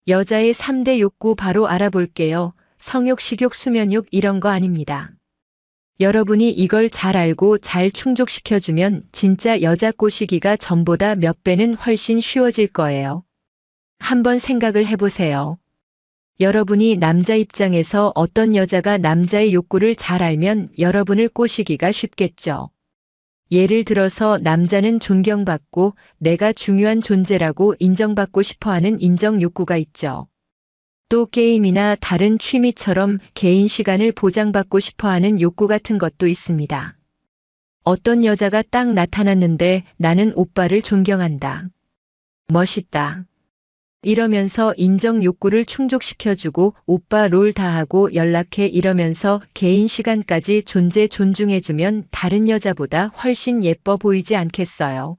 여자의 3대 욕구 바로 알아볼게요. 성욕, 식욕, 수면욕 이런 거 아닙니다. 여러분이 이걸 잘 알고 잘 충족시켜주면 진짜 여자 꼬시기가 전보다 몇 배는 훨씬 쉬워질 거예요. 한번 생각을 해보세요. 여러분이 남자 입장에서 어떤 여자가 남자의 욕구를 잘 알면 여러분을 꼬시기가 쉽겠죠. 예를 들어서 남자는 존경받고 내가 중요한 존재라고 인정받고 싶어하는 인정 욕구가 있죠. 또 게임이나 다른 취미처럼 개인 시간을 보장받고 싶어하는 욕구 같은 것도 있습니다. 어떤 여자가 딱 나타났는데 나는 오빠를 존경한다. 멋있다. 이러면서 인정 욕구를 충족시켜주고 오빠 롤 다 하고 연락해 이러면서 개인 시간까지 존중해주면 다른 여자보다 훨씬 예뻐 보이지 않겠어요?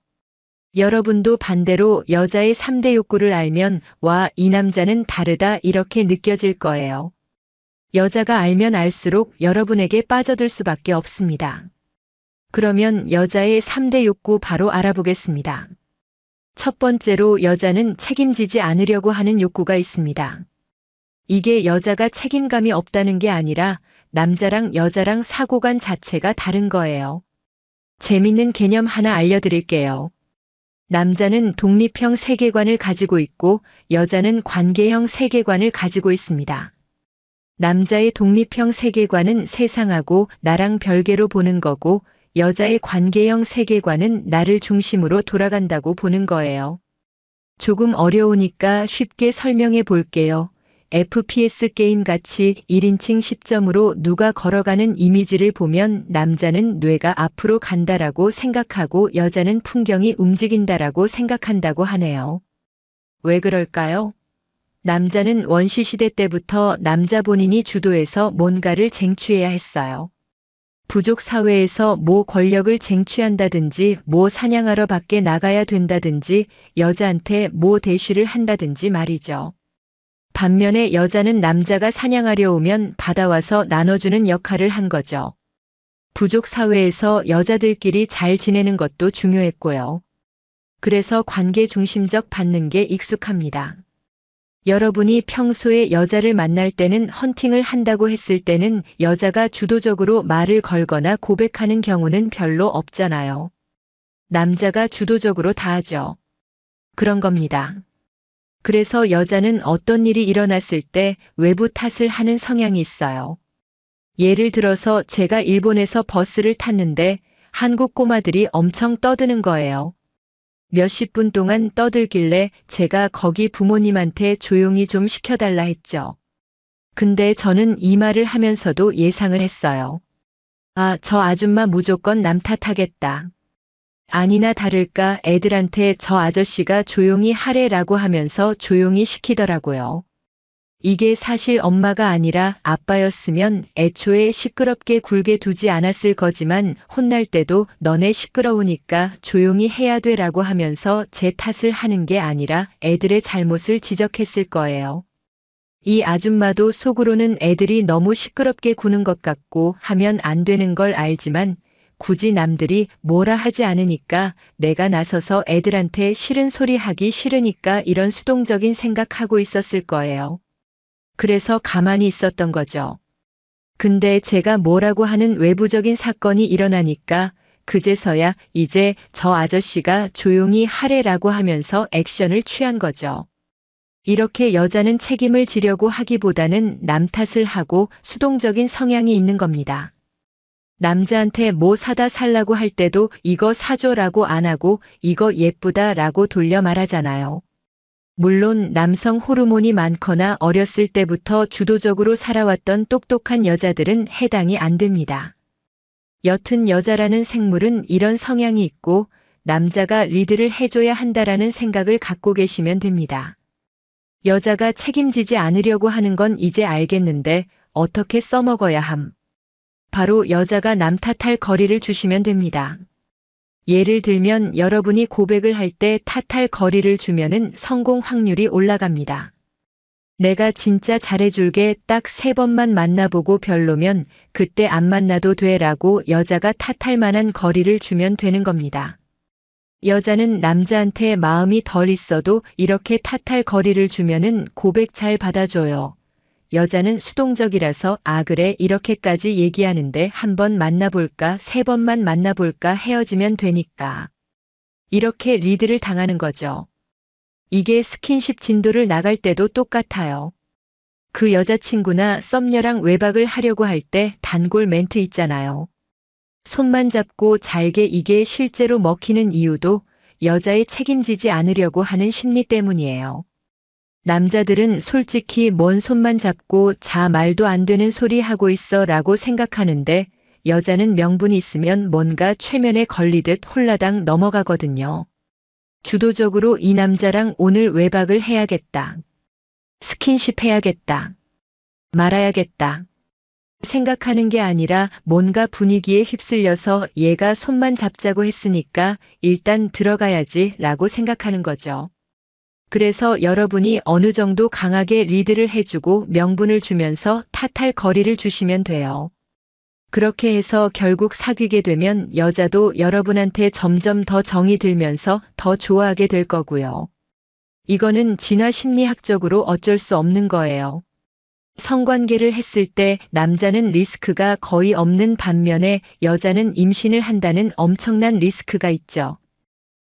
여러분도 반대로 여자의 3대 욕구를 알면 와, 이 남자는 다르다 이렇게 느껴질 거예요. 여자가 알면 알수록 여러분에게 빠져들 수밖에 없습니다. 그러면 여자의 3대 욕구 바로 알아보겠습니다. 첫 번째로 여자는 책임지지 않으려고 하는 욕구가 있습니다. 이게 여자가 책임감이 없다는 게 아니라 남자랑 여자랑 사고관 자체가 다른 거예요. 재밌는 개념 하나 알려드릴게요. 남자는 독립형 세계관을 가지고 있고 여자는 관계형 세계관을 가지고 있습니다. 남자의 독립형 세계관은 세상하고 나랑 별개로 보는 거고 여자의 관계형 세계관은 나를 중심으로 돌아간다고 보는 거예요. 조금 어려우니까 쉽게 설명해 볼게요. FPS 게임 같이 1인칭 시점으로 누가 걸어가는 이미지를 보면 남자는 뇌가 앞으로 간다라고 생각하고 여자는 풍경이 움직인다라고 생각한다고 하네요. 왜 그럴까요? 남자는 원시시대 때부터 남자 본인이 주도해서 뭔가를 쟁취해야 했어요. 부족 사회에서 뭐 권력을 쟁취한다든지 뭐 사냥하러 밖에 나가야 된다든지 여자한테 뭐 대쉬를 한다든지 말이죠. 반면에 여자는 남자가 사냥하려 오면 받아와서 나눠주는 역할을 한 거죠. 부족 사회에서 여자들끼리 잘 지내는 것도 중요했고요. 그래서 관계 중심적 받는 게 익숙합니다. 여러분이 평소에 여자를 만날 때는 헌팅을 한다고 했을 때는 여자가 주도적으로 말을 걸거나 고백하는 경우는 별로 없잖아요. 남자가 주도적으로 다 하죠. 그런 겁니다. 그래서 여자는 어떤 일이 일어났을 때 외부 탓을 하는 성향이 있어요. 예를 들어서 제가 일본에서 버스를 탔는데 한국 꼬마들이 엄청 떠드는 거예요. 몇십 분 동안 떠들길래 제가 거기 부모님한테 조용히 좀 시켜달라 했죠. 근데 저는 이 말을 하면서도 예상을 했어요. 아, 저 아줌마 무조건 남 탓하겠다. 아니나 다를까 애들한테 저 아저씨가 조용히 하래라고 하면서 조용히 시키더라고요. 이게 사실 엄마가 아니라 아빠였으면 애초에 시끄럽게 굴게 두지 않았을 거지만 혼날 때도 너네 시끄러우니까 조용히 해야 돼라고 하면서 제 탓을 하는 게 아니라 애들의 잘못을 지적했을 거예요. 이 아줌마도 속으로는 애들이 너무 시끄럽게 구는 것 같고 하면 안 되는 걸 알지만 굳이 남들이 뭐라 하지 않으니까 내가 나서서 애들한테 싫은 소리 하기 싫으니까 이런 수동적인 생각하고 있었을 거예요. 그래서 가만히 있었던 거죠. 근데 제가 뭐라고 하는 외부적인 사건이 일어나니까 그제서야 이제 저 아저씨가 조용히 하래라고 하면서 액션을 취한 거죠. 이렇게 여자는 책임을 지려고 하기보다는 남 탓을 하고 수동적인 성향이 있는 겁니다. 남자한테 뭐 사다 살라고 할 때도 이거 사줘라고 안 하고 이거 예쁘다라고 돌려 말하잖아요. 물론 남성 호르몬이 많거나 어렸을 때부터 주도적으로 살아왔던 똑똑한 여자들은 해당이 안 됩니다. 여튼 여자라는 생물은 이런 성향이 있고 남자가 리드를 해줘야 한다라는 생각을 갖고 계시면 됩니다. 여자가 책임지지 않으려고 하는 건 이제 알겠는데 어떻게 써먹어야 함? 바로 여자가 남 탓할 거리를 주시면 됩니다. 예를 들면 여러분이 고백을 할 때 탓할 거리를 주면은 성공 확률이 올라갑니다. 내가 진짜 잘해줄게 딱 3번만 만나보고 별로면 그때 안 만나도 돼라고 여자가 탓할 만한 거리를 주면 되는 겁니다. 여자는 남자한테 마음이 덜 있어도 이렇게 타탈거리를 주면은 고백 잘 받아줘요. 여자는 수동적이라서 아 그래 이렇게까지 얘기하는데 한 번 만나볼까 3번만 만나볼까 헤어지면 되니까. 이렇게 리드를 당하는 거죠. 이게 스킨십 진도를 나갈 때도 똑같아요. 그 여자친구나 썸녀랑 외박을 하려고 할 때 단골 멘트 있잖아요. 손만 잡고 잘게 이게 실제로 먹히는 이유도 여자의 책임지지 않으려고 하는 심리 때문이에요. 남자들은 솔직히 뭔 손만 잡고 자 말도 안 되는 소리 하고 있어 라고 생각하는데 여자는 명분이 있으면 뭔가 최면에 걸리듯 홀라당 넘어가거든요. 주도적으로 이 남자랑 오늘 외박을 해야겠다. 스킨십 해야겠다. 말아야겠다. 생각하는 게 아니라 뭔가 분위기에 휩쓸려서 얘가 손만 잡자고 했으니까 일단 들어가야지 라고 생각하는 거죠. 그래서 여러분이 어느 정도 강하게 리드를 해주고 명분을 주면서 타탈거리를 주시면 돼요. 그렇게 해서 결국 사귀게 되면 여자도 여러분한테 점점 더 정이 들면서 더 좋아하게 될 거고요. 이거는 진화 심리학적으로 어쩔 수 없는 거예요. 성관계를 했을 때 남자는 리스크가 거의 없는 반면에 여자는 임신을 한다는 엄청난 리스크가 있죠.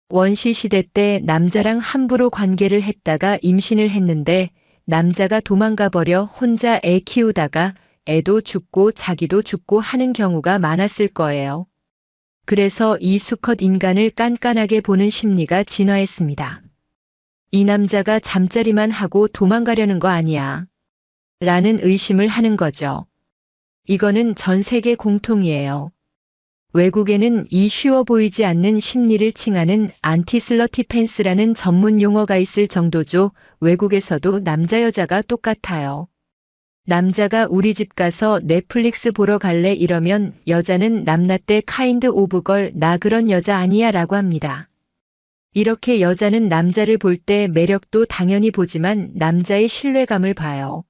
원시시대 때 남자랑 함부로 관계를 했다가 임신을 했는데 남자가 도망가 버려 혼자 애 키우다가 애도 죽고 자기도 죽고 하는 경우가 많았을 거예요. 그래서 이 수컷 인간을 깐깐하게 보는 심리가 진화했습니다. 이 남자가 잠자리만 하고 도망가려는 거 아니야. 라는 의심을 하는 거죠. 이거는 전 세계 공통이에요. 외국에는 이 쉬워 보이지 않는 심리를 칭하는 안티슬러티펜스라는 전문 용어가 있을 정도죠. 외국에서도 남자 여자가 똑같아요. 남자가 우리 집 가서 넷플릭스 보러 갈래 이러면 여자는 남나때 카인드 오브 걸 나 그런 여자 아니야 라고 합니다. 이렇게 여자는 남자를 볼 때 매력도 당연히 보지만 남자의 신뢰감을 봐요.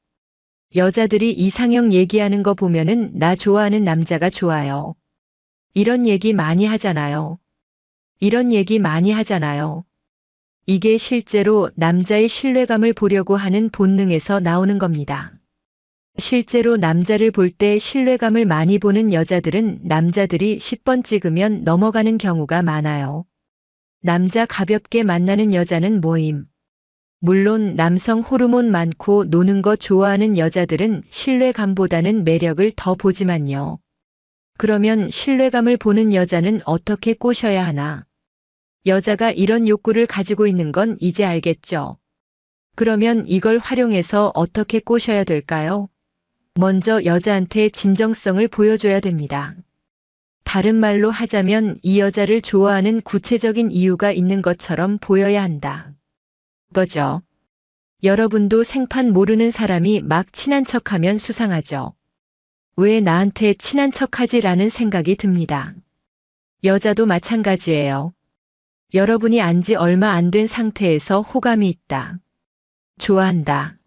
여자들이 이상형 얘기하는 거 보면은 나 좋아하는 남자가 좋아요. 이런 얘기 많이 하잖아요. 이런 얘기 많이 하잖아요. 이게 실제로 남자의 신뢰감을 보려고 하는 본능에서 나오는 겁니다. 실제로 남자를 볼 때 신뢰감을 많이 보는 여자들은 남자들이 10번 찍으면 넘어가는 경우가 많아요. 남자 가볍게 만나는 여자는 모임. 물론 남성 호르몬 많고 노는 거 좋아하는 여자들은 신뢰감보다는 매력을 더 보지만요. 그러면 신뢰감을 보는 여자는 어떻게 꼬셔야 하나? 여자가 이런 욕구를 가지고 있는 건 이제 알겠죠? 그러면 이걸 활용해서 어떻게 꼬셔야 될까요? 먼저 여자한테 진정성을 보여줘야 됩니다. 다른 말로 하자면 이 여자를 좋아하는 구체적인 이유가 있는 것처럼 보여야 한다. 거죠. 여러분도 생판 모르는 사람이 막 친한 척하면 수상하죠. 왜 나한테 친한 척하지? 라는 생각이 듭니다. 여자도 마찬가지예요. 여러분이 안지 얼마 안 된 상태에서 호감이 있다. 좋아한다.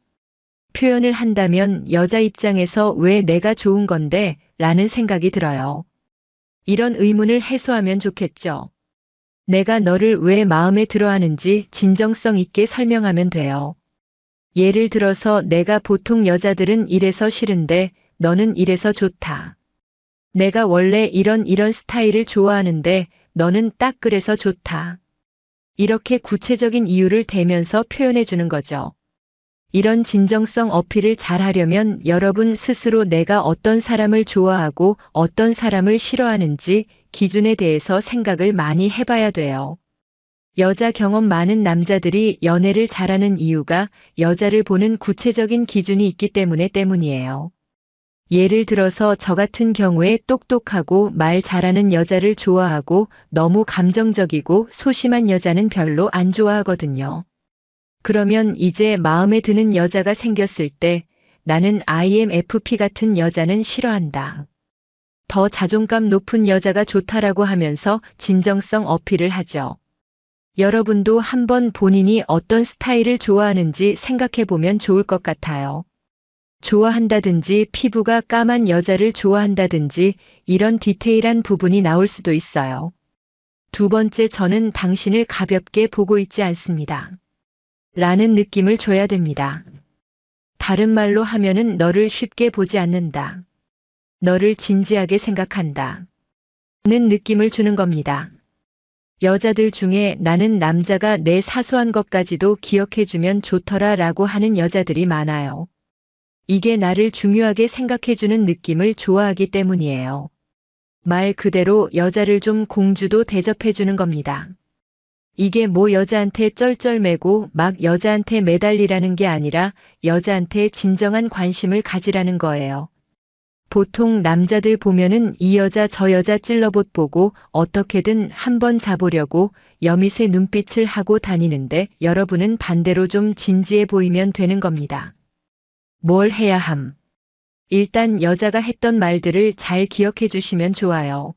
표현을 한다면 여자 입장에서 왜 내가 좋은 건데? 라는 생각이 들어요. 이런 의문을 해소하면 좋겠죠. 내가 너를 왜 마음에 들어 하는지 진정성 있게 설명하면 돼요. 예를 들어서 내가 보통 여자들은 이래서 싫은데 너는 이래서 좋다. 내가 원래 이런 스타일을 좋아하는데 너는 딱 그래서 좋다. 이렇게 구체적인 이유를 대면서 표현해 주는 거죠. 이런 진정성 어필을 잘 하려면 여러분 스스로 내가 어떤 사람을 좋아하고 어떤 사람을 싫어하는지 기준에 대해서 생각을 많이 해봐야 돼요. 여자 경험 많은 남자들이 연애를 잘하는 이유가 여자를 보는 구체적인 기준이 있기 때문이에요. 예를 들어서 저 같은 경우에 똑똑하고 말 잘하는 여자를 좋아하고 너무 감정적이고 소심한 여자는 별로 안 좋아하거든요. 그러면 이제 마음에 드는 여자가 생겼을 때 나는 IMFP 같은 여자는 싫어한다. 더 자존감 높은 여자가 좋다라고 하면서 진정성 어필을 하죠. 여러분도 한번 본인이 어떤 스타일을 좋아하는지 생각해 보면 좋을 것 같아요. 좋아한다든지 피부가 까만 여자를 좋아한다든지 이런 디테일한 부분이 나올 수도 있어요. 두 번째, 저는 당신을 가볍게 보고 있지 않습니다. 라는 느낌을 줘야 됩니다. 다른 말로 하면은 너를 쉽게 보지 않는다. 너를 진지하게 생각한다. 는 느낌을 주는 겁니다. 여자들 중에 나는 남자가 내 사소한 것까지도 기억해주면 좋더라 라고 하는 여자들이 많아요. 이게 나를 중요하게 생각해주는 느낌을 좋아하기 때문이에요. 말 그대로 여자를 좀 공주도 대접해주는 겁니다. 이게 뭐 여자한테 쩔쩔매고 막 여자한테 매달리라는 게 아니라 여자한테 진정한 관심을 가지라는 거예요. 보통 남자들 보면은 이 여자 저 여자 찔러봇 보고 어떻게든 한번 잡으려고 여밋의 눈빛을 하고 다니는데 여러분은 반대로 좀 진지해 보이면 되는 겁니다. 뭘 해야 함? 일단 여자가 했던 말들을 잘 기억해 주시면 좋아요.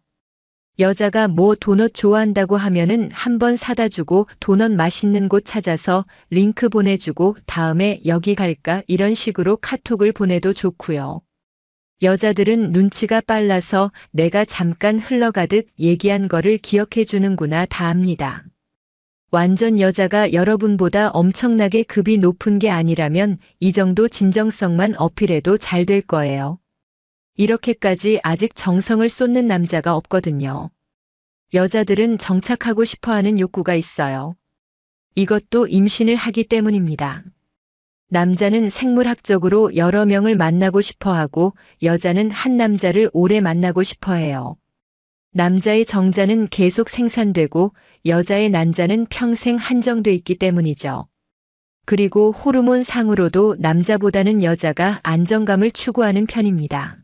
여자가 뭐 도넛 좋아한다고 하면은 한번 사다 주고 도넛 맛있는 곳 찾아서 링크 보내주고 다음에 여기 갈까 이런 식으로 카톡을 보내도 좋고요. 여자들은 눈치가 빨라서 내가 잠깐 흘러가듯 얘기한 거를 기억해 주는구나 다 압니다. 완전 여자가 여러분보다 엄청나게 급이 높은 게 아니라면 이 정도 진정성만 어필해도 잘 될 거예요. 이렇게까지 아직 정성을 쏟는 남자가 없거든요. 여자들은 정착하고 싶어하는 욕구가 있어요. 이것도 임신을 하기 때문입니다. 남자는 생물학적으로 여러 명을 만나고 싶어하고 여자는 한 남자를 오래 만나고 싶어해요. 남자의 정자는 계속 생산되고 여자의 난자는 평생 한정돼 있기 때문이죠. 그리고 호르몬 상으로도 남자보다는 여자가 안정감을 추구하는 편입니다.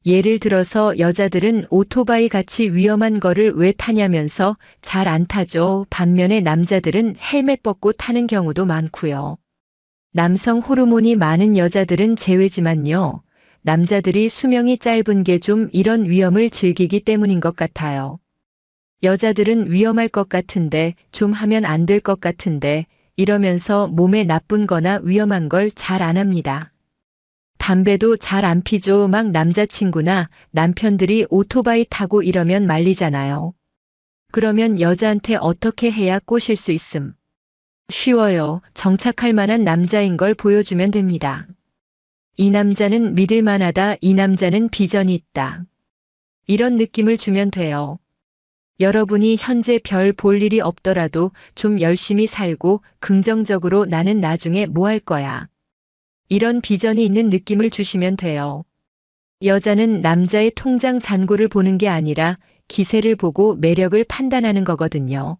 예를 들어서 여자들은 오토바이 같이 위험한 거를 왜 타냐면서 잘 안 타죠. 반면에 남자들은 헬멧 벗고 타는 경우도 많고요. 남성 호르몬이 많은 여자들은 제외지만요. 남자들이 수명이 짧은 게 좀 이런 위험을 즐기기 때문인 것 같아요. 여자들은 위험할 것 같은데 좀 하면 안 될 것 같은데 이러면서 몸에 나쁜 거나 위험한 걸 잘 안 합니다. 담배도 잘 안 피죠. 막 남자친구나 남편들이 오토바이 타고 이러면 말리잖아요. 그러면 여자한테 어떻게 해야 꼬실 수 있음? 쉬워요. 정착할 만한 남자인 걸 보여주면 됩니다. 이 남자는 믿을 만하다. 이 남자는 비전이 있다. 이런 느낌을 주면 돼요. 여러분이 현재 별 볼 일이 없더라도 좀 열심히 살고 긍정적으로 나는 나중에 뭐 할 거야. 이런 비전이 있는 느낌을 주시면 돼요. 여자는 남자의 통장 잔고를 보는 게 아니라 기세를 보고 매력을 판단하는 거거든요.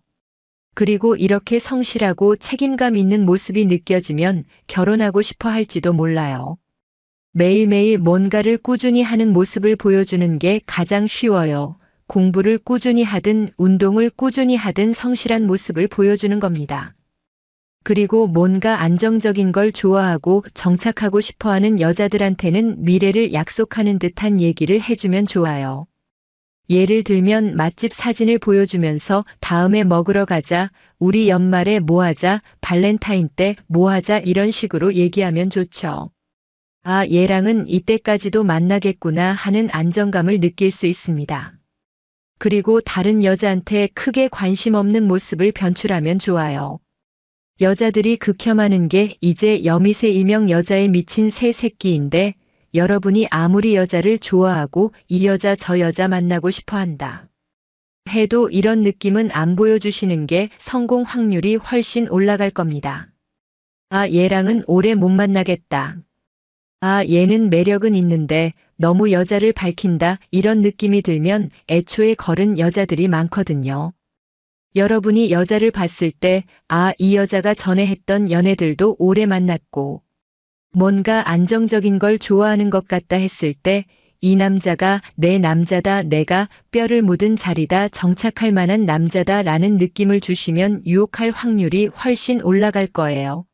그리고 이렇게 성실하고 책임감 있는 모습이 느껴지면 결혼하고 싶어 할지도 몰라요. 매일매일 뭔가를 꾸준히 하는 모습을 보여주는 게 가장 쉬워요. 공부를 꾸준히 하든 운동을 꾸준히 하든 성실한 모습을 보여주는 겁니다. 그리고 뭔가 안정적인 걸 좋아하고 정착하고 싶어하는 여자들한테는 미래를 약속하는 듯한 얘기를 해주면 좋아요. 예를 들면 맛집 사진을 보여주면서 다음에 먹으러 가자, 우리 연말에 뭐 하자, 발렌타인 때 뭐 하자 이런 식으로 얘기하면 좋죠. 아, 얘랑은 이때까지도 만나겠구나 하는 안정감을 느낄 수 있습니다. 그리고 다른 여자한테 크게 관심 없는 모습을 변출하면 좋아요. 여자들이 극혐하는 게 이제 여밋의 일명 여자에 미친 새 새끼인데 여러분이 아무리 여자를 좋아하고 이 여자 저 여자 만나고 싶어 한다 해도 이런 느낌은 안 보여주시는 게 성공 확률이 훨씬 올라갈 겁니다. 아, 얘랑은 오래 못 만나겠다. 아, 얘는 매력은 있는데 너무 여자를 밝힌다 이런 느낌이 들면 애초에 거른 여자들이 많거든요. 여러분이 여자를 봤을 때 아, 이 여자가 전에 했던 연애들도 오래 만났고 뭔가 안정적인 걸 좋아하는 것 같다 했을 때 이 남자가 내 남자다, 내가 뼈를 묻은 자리다, 정착할 만한 남자다 라는 느낌을 주시면 유혹할 확률이 훨씬 올라갈 거예요.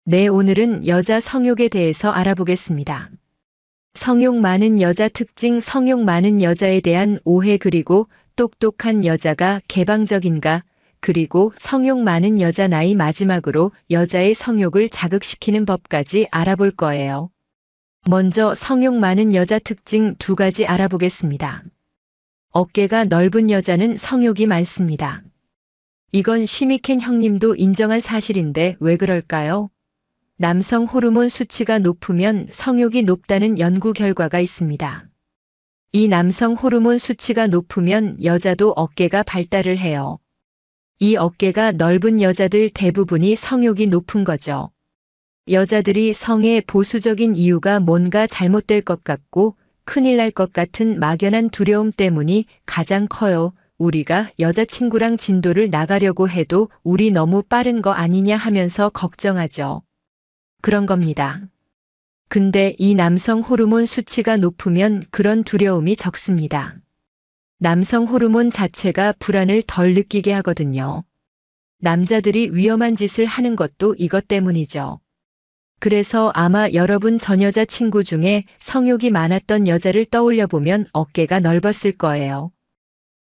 네, 오늘은 여자 성욕에 대해서 알아보겠습니다. 성욕 많은 여자 특징, 성욕 많은 여자에 대한 오해, 그리고 똑똑한 여자가 개방적인가, 그리고 성욕 많은 여자 나이, 마지막으로 여자의 성욕을 자극시키는 법까지 알아볼 거예요. 먼저 성욕 많은 여자 특징 두 가지 알아보겠습니다. 어깨가 넓은 여자는 성욕이 많습니다. 이건 시미켄 형님도 인정한 사실인데 왜 그럴까요? 남성 호르몬 수치가 높으면 성욕이 높다는 연구 결과가 있습니다. 이 남성 호르몬 수치가 높으면 여자도 어깨가 발달을 해요. 이 어깨가 넓은 여자들 대부분이 성욕이 높은 거죠. 여자들이 성에 보수적인 이유가 뭔가 잘못될 것 같고 큰일 날 것 같은 막연한 두려움 때문이 가장 커요. 우리가 여자친구랑 진도를 나가려고 해도 우리 너무 빠른 거 아니냐 하면서 걱정하죠. 그런 겁니다. 근데 이 남성 호르몬 수치가 높으면 그런 두려움이 적습니다. 남성 호르몬 자체가 불안을 덜 느끼게 하거든요. 남자들이 위험한 짓을 하는 것도 이것 때문이죠. 그래서 아마 여러분 전 여자친구 중에 성욕이 많았던 여자를 떠올려 보면 어깨가 넓었을 거예요.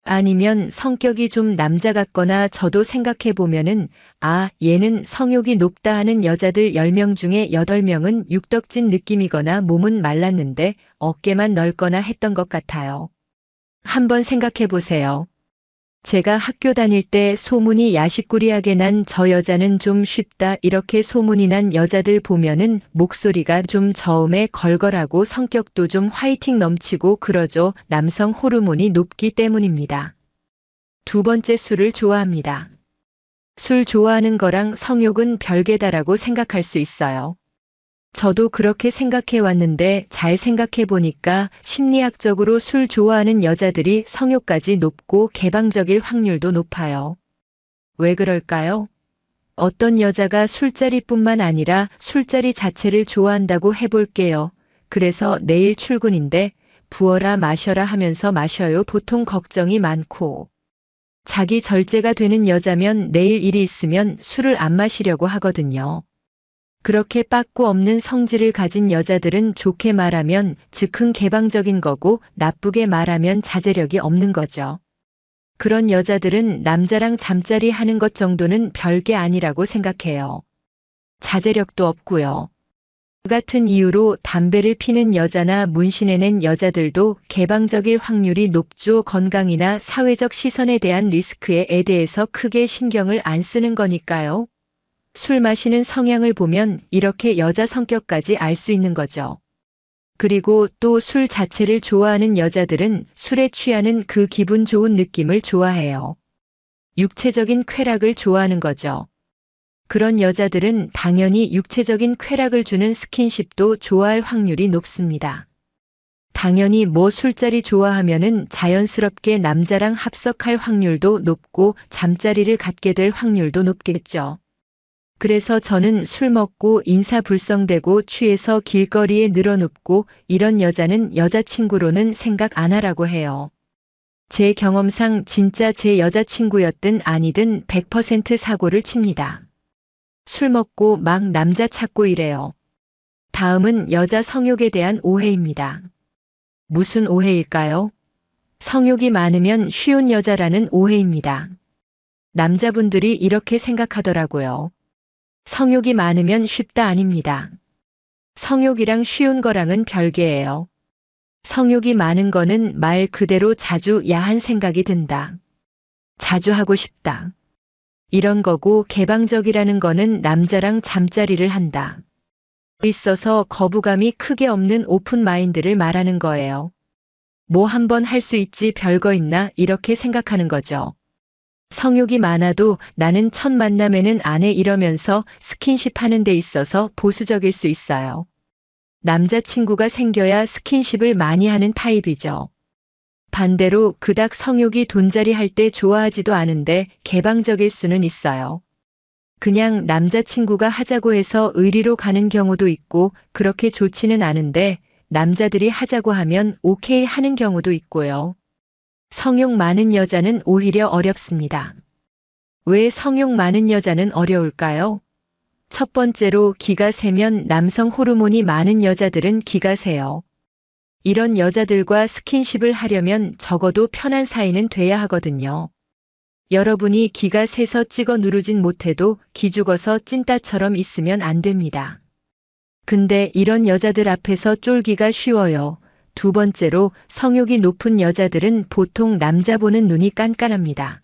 아니면 성격이 좀 남자 같거나 저도 생각해 보면은 얘는 성욕이 높다 하는 여자들 10명 중에 8명은 육덕진 느낌이거나 몸은 말랐는데 어깨만 넓거나 했던 것 같아요. 한번 생각해 보세요. 제가 학교 다닐 때 소문이 야식꾸리하게 난 저 여자는 좀 쉽다 이렇게 소문이 난 여자들 보면은 목소리가 좀 저음에 걸걸하고 성격도 좀 화이팅 넘치고 그러죠. 남성 호르몬이 높기 때문입니다. 두 번째, 술을 좋아합니다. 술 좋아하는 거랑 성욕은 별개다라고 생각할 수 있어요. 저도 그렇게 생각해 왔는데 잘 생각해 보니까 심리학적으로 술 좋아하는 여자들이 성욕까지 높고 개방적일 확률도 높아요. 왜 그럴까요? 어떤 여자가 술자리뿐만 아니라 술자리 자체를 좋아한다고 해볼게요. 그래서 내일 출근인데 부어라 마셔라 하면서 마셔요. 보통 걱정이 많고 자기 절제가 되는 여자면 내일 일이 있으면 술을 안 마시려고 하거든요. 그렇게 빠꾸 없는 성질을 가진 여자들은 좋게 말하면 즉흥 개방적인 거고 나쁘게 말하면 자제력이 없는 거죠. 그런 여자들은 남자랑 잠자리 하는 것 정도는 별게 아니라고 생각해요. 자제력도 없고요. 그 같은 이유로 담배를 피는 여자나 문신해낸 여자들도 개방적일 확률이 높죠. 건강이나 사회적 시선에 대한 리스크에 대해서 크게 신경을 안 쓰는 거니까요. 술 마시는 성향을 보면 이렇게 여자 성격까지 알 수 있는 거죠. 그리고 또 술 자체를 좋아하는 여자들은 술에 취하는 그 기분 좋은 느낌을 좋아해요. 육체적인 쾌락을 좋아하는 거죠. 그런 여자들은 당연히 육체적인 쾌락을 주는 스킨십도 좋아할 확률이 높습니다. 당연히 뭐 술자리 좋아하면은 자연스럽게 남자랑 합석할 확률도 높고 잠자리를 갖게 될 확률도 높겠죠. 그래서 저는 술 먹고 인사불성대고 취해서 길거리에 늘어눕고 이런 여자는 여자친구로는 생각 안 하라고 해요. 제 경험상 진짜 제 여자친구였든 아니든 100% 사고를 칩니다. 술 먹고 막 남자 찾고 이래요. 다음은 여자 성욕에 대한 오해입니다. 무슨 오해일까요? 성욕이 많으면 쉬운 여자라는 오해입니다. 남자분들이 이렇게 생각하더라고요. 성욕이 많으면 쉽다 아닙니다. 성욕이랑 쉬운 거랑은 별개예요. 성욕이 많은 거는 말 그대로 자주 야한 생각이 든다. 자주 하고 싶다. 이런 거고 개방적이라는 거는 남자랑 잠자리를 한다. 있어서 거부감이 크게 없는 오픈 마인드를 말하는 거예요. 뭐 한번 할 수 있지 별거 있나 이렇게 생각하는 거죠. 성욕이 많아도 나는 첫 만남에는 안 해 이러면서 스킨십 하는 데 있어서 보수적일 수 있어요. 남자친구가 생겨야 스킨십을 많이 하는 타입이죠. 반대로 그닥 성욕이 돈자리 할 때 좋아하지도 않은데 개방적일 수는 있어요. 그냥 남자친구가 하자고 해서 의리로 가는 경우도 있고 그렇게 좋지는 않은데 남자들이 하자고 하면 오케이 하는 경우도 있고요. 성욕 많은 여자는 오히려 어렵습니다. 왜 성욕 많은 여자는 어려울까요? 첫 번째로 기가 세면 남성 호르몬이 많은 여자들은 기가 세요. 이런 여자들과 스킨십을 하려면 적어도 편한 사이는 돼야 하거든요. 여러분이 기가 세서 찍어 누르진 못해도 기죽어서 찐따처럼 있으면 안 됩니다. 근데 이런 여자들 앞에서 쫄기가 쉬워요. 두 번째로 성욕이 높은 여자들은 보통 남자 보는 눈이 깐깐합니다.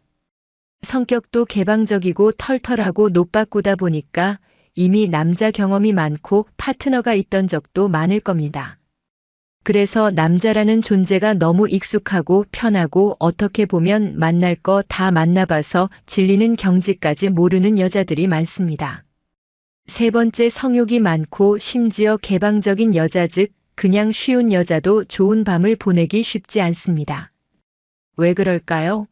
성격도 개방적이고 털털하고 노빠꾸다 보니까 이미 남자 경험이 많고 파트너가 있던 적도 많을 겁니다. 그래서 남자라는 존재가 너무 익숙하고 편하고 어떻게 보면 만날 거 다 만나봐서 질리는 경지까지 모르는 여자들이 많습니다. 세 번째, 성욕이 많고 심지어 개방적인 여자, 즉 그냥 쉬운 여자도 좋은 밤을 보내기 쉽지 않습니다. 왜 그럴까요?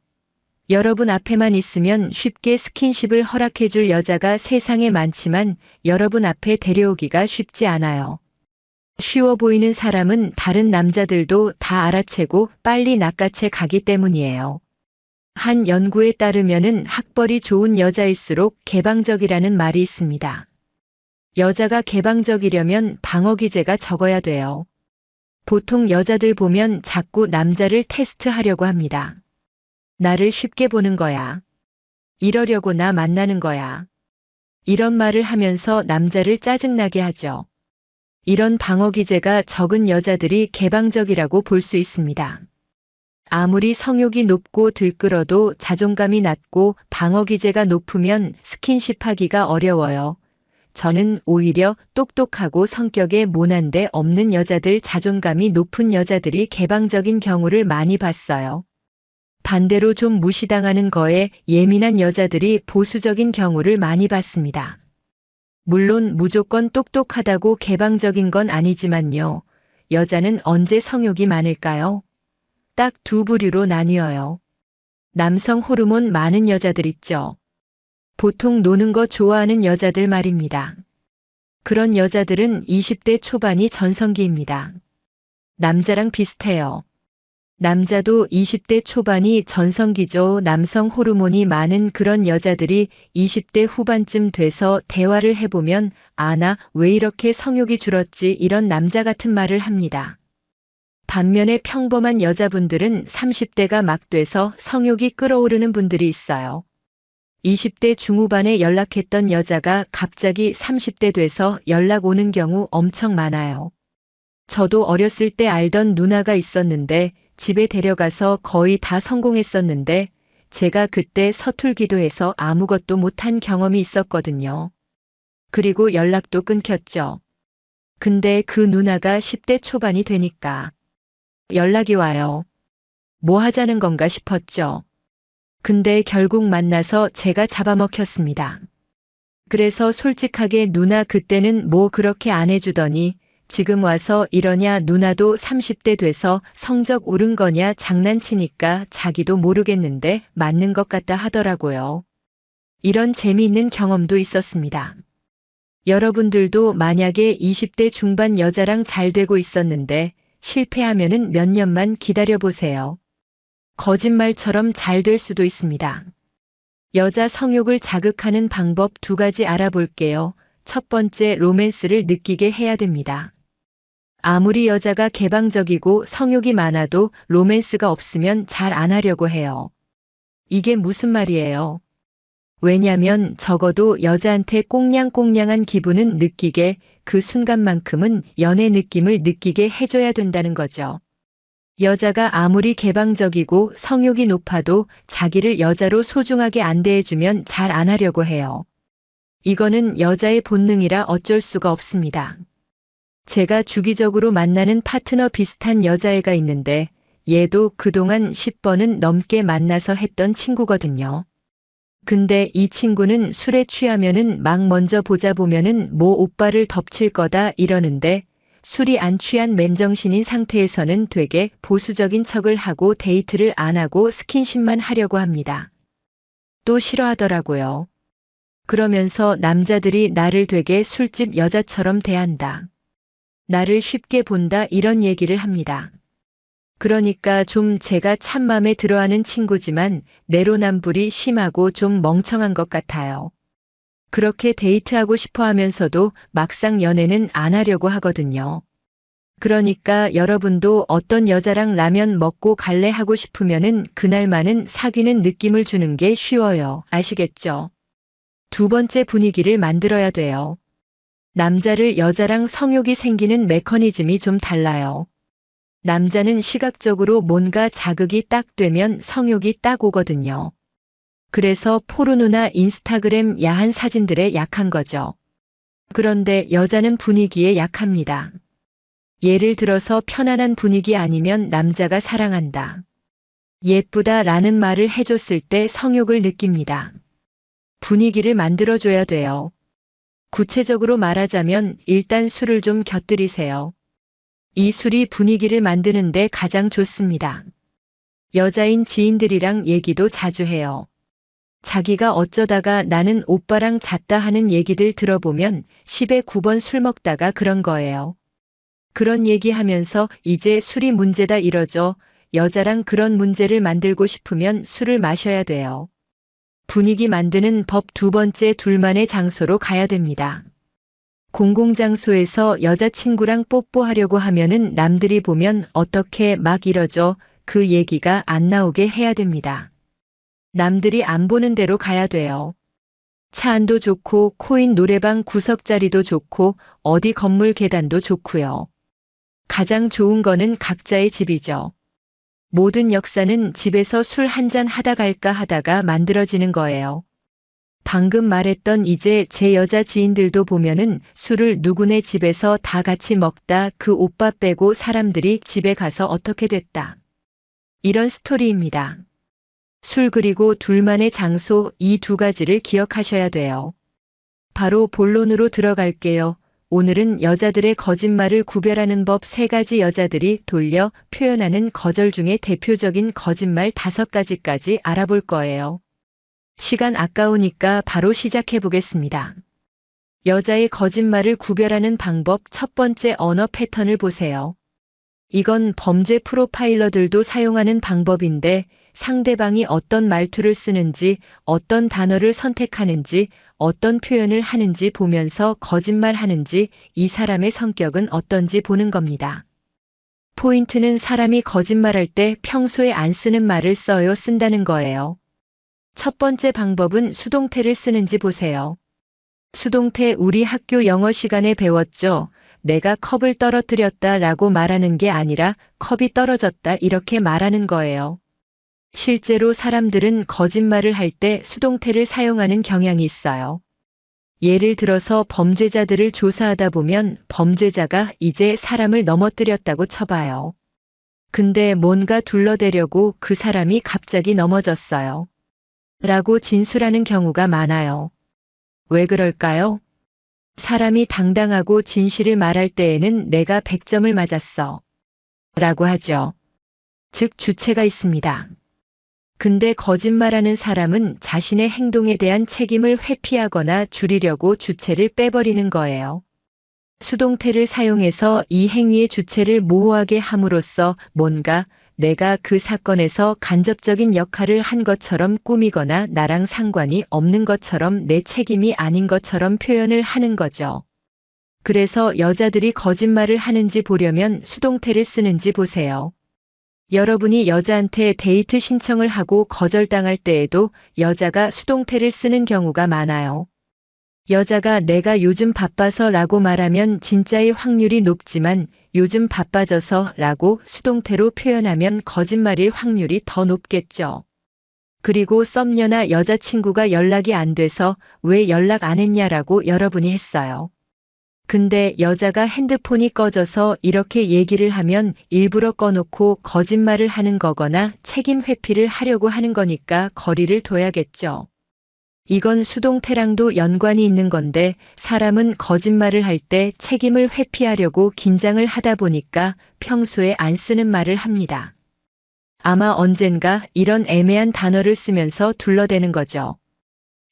여러분 앞에만 있으면 쉽게 스킨십을 허락해줄 여자가 세상에 많지만 여러분 앞에 데려오기가 쉽지 않아요. 쉬워 보이는 사람은 다른 남자들도 다 알아채고 빨리 낚아채 가기 때문이에요. 한 연구에 따르면은 학벌이 좋은 여자일수록 개방적이라는 말이 있습니다. 여자가 개방적이려면 방어 기제가 적어야 돼요. 보통 여자들 보면 자꾸 남자를 테스트하려고 합니다. 나를 쉽게 보는 거야. 이러려고 나 만나는 거야. 이런 말을 하면서 남자를 짜증나게 하죠. 이런 방어 기제가 적은 여자들이 개방적이라고 볼 수 있습니다. 아무리 성욕이 높고 들끓어도 자존감이 낮고 방어 기제가 높으면 스킨십 하기가 어려워요. 저는 오히려 똑똑하고 성격에 모난데 없는 여자들, 자존감이 높은 여자들이 개방적인 경우를 많이 봤어요. 반대로 좀 무시당하는 거에 예민한 여자들이 보수적인 경우를 많이 봤습니다. 물론 무조건 똑똑하다고 개방적인 건 아니지만요. 여자는 언제 성욕이 많을까요? 딱 두 부류로 나뉘어요. 남성 호르몬 많은 여자들 있죠. 보통 노는 거 좋아하는 여자들 말입니다. 그런 여자들은 20대 초반이 전성기입니다. 남자랑 비슷해요. 남자도 20대 초반이 전성기죠. 남성 호르몬이 많은 그런 여자들이 20대 후반쯤 돼서 대화를 해보면 나 왜 이렇게 성욕이 줄었지, 이런 남자 같은 말을 합니다. 반면에 평범한 여자분들은 30대가 막 돼서 성욕이 끓어오르는 분들이 있어요. 20대 중후반에 연락했던 여자가 갑자기 30대 돼서 연락 오는 경우 엄청 많아요. 저도 어렸을 때 알던 누나가 있었는데 집에 데려가서 거의 다 성공했었는데 제가 그때 서툴기도 해서 아무것도 못한 경험이 있었거든요. 그리고 연락도 끊겼죠. 근데 그 누나가 10대 초반이 되니까 연락이 와요. 뭐 하자는 건가 싶었죠. 근데 결국 만나서 제가 잡아먹혔습니다. 그래서 솔직하게 누나 그때는 뭐 그렇게 안 해주더니 지금 와서 이러냐, 누나도 30대 돼서 성적 오른 거냐 장난치니까 자기도 모르겠는데 맞는 것 같다 하더라고요. 이런 재미있는 경험도 있었습니다. 여러분들도 만약에 20대 중반 여자랑 잘 되고 있었는데 실패하면은 몇 년만 기다려보세요. 거짓말처럼 잘 될 수도 있습니다. 여자 성욕을 자극하는 방법 두 가지 알아볼게요. 첫 번째, 로맨스를 느끼게 해야 됩니다. 아무리 여자가 개방적이고 성욕이 많아도 로맨스가 없으면 잘 안 하려고 해요. 이게 무슨 말이에요? 왜냐면 적어도 여자한테 꽁냥꽁냥한 기분은 느끼게, 그 순간만큼은 연애 느낌을 느끼게 해줘야 된다는 거죠. 여자가 아무리 개방적이고 성욕이 높아도 자기를 여자로 소중하게 안 대해주면 잘 안 하려고 해요. 이거는 여자의 본능이라 어쩔 수가 없습니다. 제가 주기적으로 만나는 파트너 비슷한 여자애가 있는데 얘도 그동안 10번은 넘게 만나서 했던 친구거든요. 근데 이 친구는 술에 취하면은 막 먼저 보자 보면은 뭐 오빠를 덮칠 거다 이러는데 술이 안 취한 맨정신인 상태에서는 되게 보수적인 척을 하고 데이트를 안 하고 스킨십만 하려고 합니다. 또 싫어하더라고요. 그러면서 남자들이 나를 되게 술집 여자처럼 대한다. 나를 쉽게 본다, 이런 얘기를 합니다. 그러니까 좀 제가 참 맘에 들어하는 친구지만 내로남불이 심하고 좀 멍청한 것 같아요. 그렇게 데이트하고 싶어 하면서도 막상 연애는 안 하려고 하거든요. 그러니까 여러분도 어떤 여자랑 라면 먹고 갈래 하고 싶으면은 그날만은 사귀는 느낌을 주는 게 쉬워요. 아시겠죠? 두 번째, 분위기를 만들어야 돼요. 남자를 여자랑 성욕이 생기는 메커니즘이 좀 달라요. 남자는 시각적으로 뭔가 자극이 딱 되면 성욕이 딱 오거든요. 그래서 포르노나 인스타그램 야한 사진들에 약한 거죠. 그런데 여자는 분위기에 약합니다. 예를 들어서 편안한 분위기 아니면 남자가 사랑한다, 예쁘다 라는 말을 해줬을 때 성욕을 느낍니다. 분위기를 만들어줘야 돼요. 구체적으로 말하자면 일단 술을 좀 곁들이세요. 이 술이 분위기를 만드는데 가장 좋습니다. 여자인 지인들이랑 얘기도 자주 해요. 자기가 어쩌다가 나는 오빠랑 잤다 하는 얘기들 들어보면 10에 9번 술 먹다가 그런 거예요. 그런 얘기하면서 이제 술이 문제다 이러죠. 여자랑 그런 문제를 만들고 싶으면 술을 마셔야 돼요. 분위기 만드는 법 두 번째, 둘만의 장소로 가야 됩니다. 공공장소에서 여자친구랑 뽀뽀하려고 하면은 남들이 보면 어떻게 막 이러죠. 그 얘기가 안 나오게 해야 됩니다. 남들이 안 보는 데로 가야 돼요. 차 안도 좋고 코인 노래방 구석자리도 좋고 어디 건물 계단도 좋고요. 가장 좋은 거는 각자의 집이죠. 모든 역사는 집에서 술 한잔 하다 갈까 하다가 만들어지는 거예요. 방금 말했던 이제 제 여자 지인들도 보면은 술을 누구네 집에서 다 같이 먹다 그 오빠 빼고 사람들이 집에 가서 어떻게 됐다, 이런 스토리입니다. 술 그리고 둘만의 장소, 이 두 가지를 기억하셔야 돼요. 바로 본론으로 들어갈게요. 오늘은 여자들의 거짓말을 구별하는 법 3가지, 여자들이 돌려 표현하는 거절 중에 대표적인 거짓말 5가지까지 알아볼 거예요. 시간 아까우니까 바로 시작해 보겠습니다. 여자의 거짓말을 구별하는 방법, 첫 번째, 언어 패턴을 보세요. 이건 범죄 프로파일러들도 사용하는 방법인데 상대방이 어떤 말투를 쓰는지, 어떤 단어를 선택하는지, 어떤 표현을 하는지 보면서 거짓말하는지, 이 사람의 성격은 어떤지 보는 겁니다. 포인트는 사람이 거짓말할 때 평소에 안 쓰는 말을 써요, 쓴다는 거예요. 첫 번째 방법은 수동태를 쓰는지 보세요. 수동태, 우리 학교 영어 시간에 배웠죠. 내가 컵을 떨어뜨렸다 라고 말하는 게 아니라 컵이 떨어졌다 이렇게 말하는 거예요. 실제로 사람들은 거짓말을 할 때 수동태를 사용하는 경향이 있어요. 예를 들어서 범죄자들을 조사하다 보면 범죄자가 이제 사람을 넘어뜨렸다고 쳐봐요. 근데 뭔가 둘러대려고 그 사람이 갑자기 넘어졌어요. 라고 진술하는 경우가 많아요. 왜 그럴까요? 사람이 당당하고 진실을 말할 때에는 내가 100점을 맞았어 라고 하죠. 즉 주체가 있습니다. 근데 거짓말하는 사람은 자신의 행동에 대한 책임을 회피하거나 줄이려고 주체를 빼버리는 거예요. 수동태를 사용해서 이 행위의 주체를 모호하게 함으로써 뭔가 내가 그 사건에서 간접적인 역할을 한 것처럼 꾸미거나 나랑 상관이 없는 것처럼 내 책임이 아닌 것처럼 표현을 하는 거죠. 그래서 여자들이 거짓말을 하는지 보려면 수동태를 쓰는지 보세요. 여러분이 여자한테 데이트 신청을 하고 거절당할 때에도 여자가 수동태를 쓰는 경우가 많아요. 여자가 내가 요즘 바빠서 라고 말하면 진짜일 확률이 높지만 요즘 바빠져서 라고 수동태로 표현하면 거짓말일 확률이 더 높겠죠. 그리고 썸녀나 여자친구가 연락이 안 돼서 왜 연락 안 했냐라고 여러분이 했어요. 근데 여자가 핸드폰이 꺼져서 이렇게 얘기를 하면 일부러 꺼놓고 거짓말을 하는 거거나 책임 회피를 하려고 하는 거니까 거리를 둬야겠죠. 이건 수동태랑도 연관이 있는 건데 사람은 거짓말을 할 때 책임을 회피하려고 긴장을 하다 보니까 평소에 안 쓰는 말을 합니다. 아마 언젠가 이런 애매한 단어를 쓰면서 둘러대는 거죠.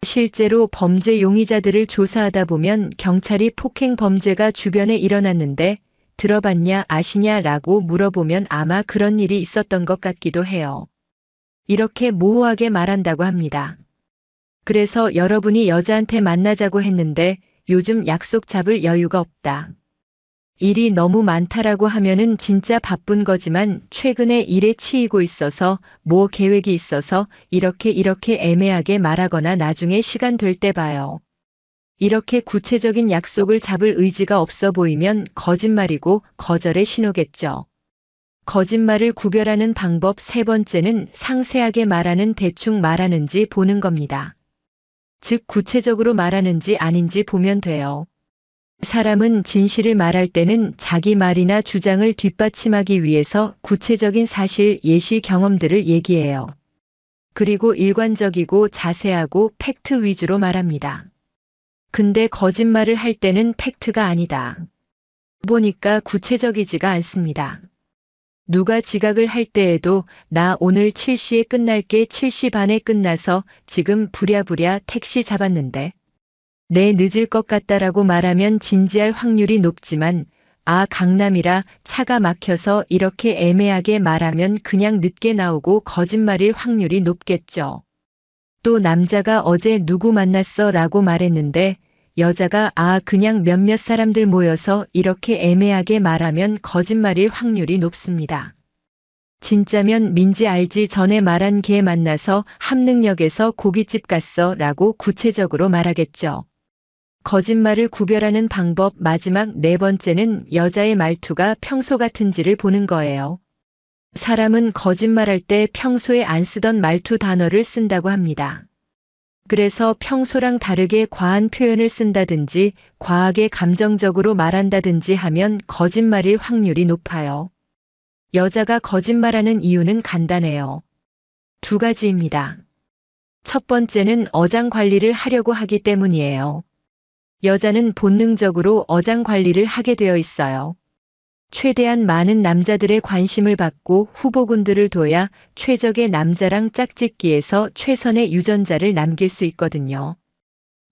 실제로 범죄 용의자들을 조사하다 보면 경찰이 폭행 범죄가 주변에 일어났는데 들어봤냐 아시냐 라고 물어보면 아마 그런 일이 있었던 것 같기도 해요. 이렇게 모호하게 말한다고 합니다. 그래서 여러분이 여자한테 만나자고 했는데 요즘 약속 잡을 여유가 없다, 일이 너무 많다라고 하면은 진짜 바쁜 거지만 최근에 일에 치이고 있어서 뭐 계획이 있어서 이렇게 애매하게 말하거나 나중에 시간 될 때 봐요. 이렇게 구체적인 약속을 잡을 의지가 없어 보이면 거짓말이고 거절의 신호겠죠. 거짓말을 구별하는 방법 세 번째는 상세하게 말하는 대충 말하는지 보는 겁니다. 즉 구체적으로 말하는지 아닌지 보면 돼요. 사람은 진실을 말할 때는 자기 말이나 주장을 뒷받침하기 위해서 구체적인 사실, 예시, 경험들을 얘기해요. 그리고 일관적이고 자세하고 팩트 위주로 말합니다. 근데 거짓말을 할 때는 팩트가 아니다 보니까 구체적이지가 않습니다. 누가 지각을 할 때에도 나 오늘 7시에 끝날게 7시 반에 끝나서 지금 부랴부랴 택시 잡았는데 내 늦을 것 같다라고 말하면 진지할 확률이 높지만 강남이라 차가 막혀서 이렇게 애매하게 말하면 그냥 늦게 나오고 거짓말일 확률이 높겠죠. 또 남자가 어제 누구 만났어 라고 말했는데 여자가 그냥 몇몇 사람들 모여서 이렇게 애매하게 말하면 거짓말일 확률이 높습니다. 진짜면 민지 알지 전에 말한 걔 만나서 함능역에서 고깃집 갔어 라고 구체적으로 말하겠죠. 거짓말을 구별하는 방법 마지막 네 번째는 여자의 말투가 평소 같은지를 보는 거예요. 사람은 거짓말할 때 평소에 안 쓰던 말투 단어를 쓴다고 합니다. 그래서 평소랑 다르게 과한 표현을 쓴다든지 과하게 감정적으로 말한다든지 하면 거짓말일 확률이 높아요. 여자가 거짓말하는 이유는 간단해요. 두 가지입니다. 첫 번째는 어장 관리를 하려고 하기 때문이에요. 여자는 본능적으로 어장 관리를 하게 되어 있어요. 최대한 많은 남자들의 관심을 받고 후보군들을 둬야 최적의 남자랑 짝짓기에서 최선의 유전자를 남길 수 있거든요.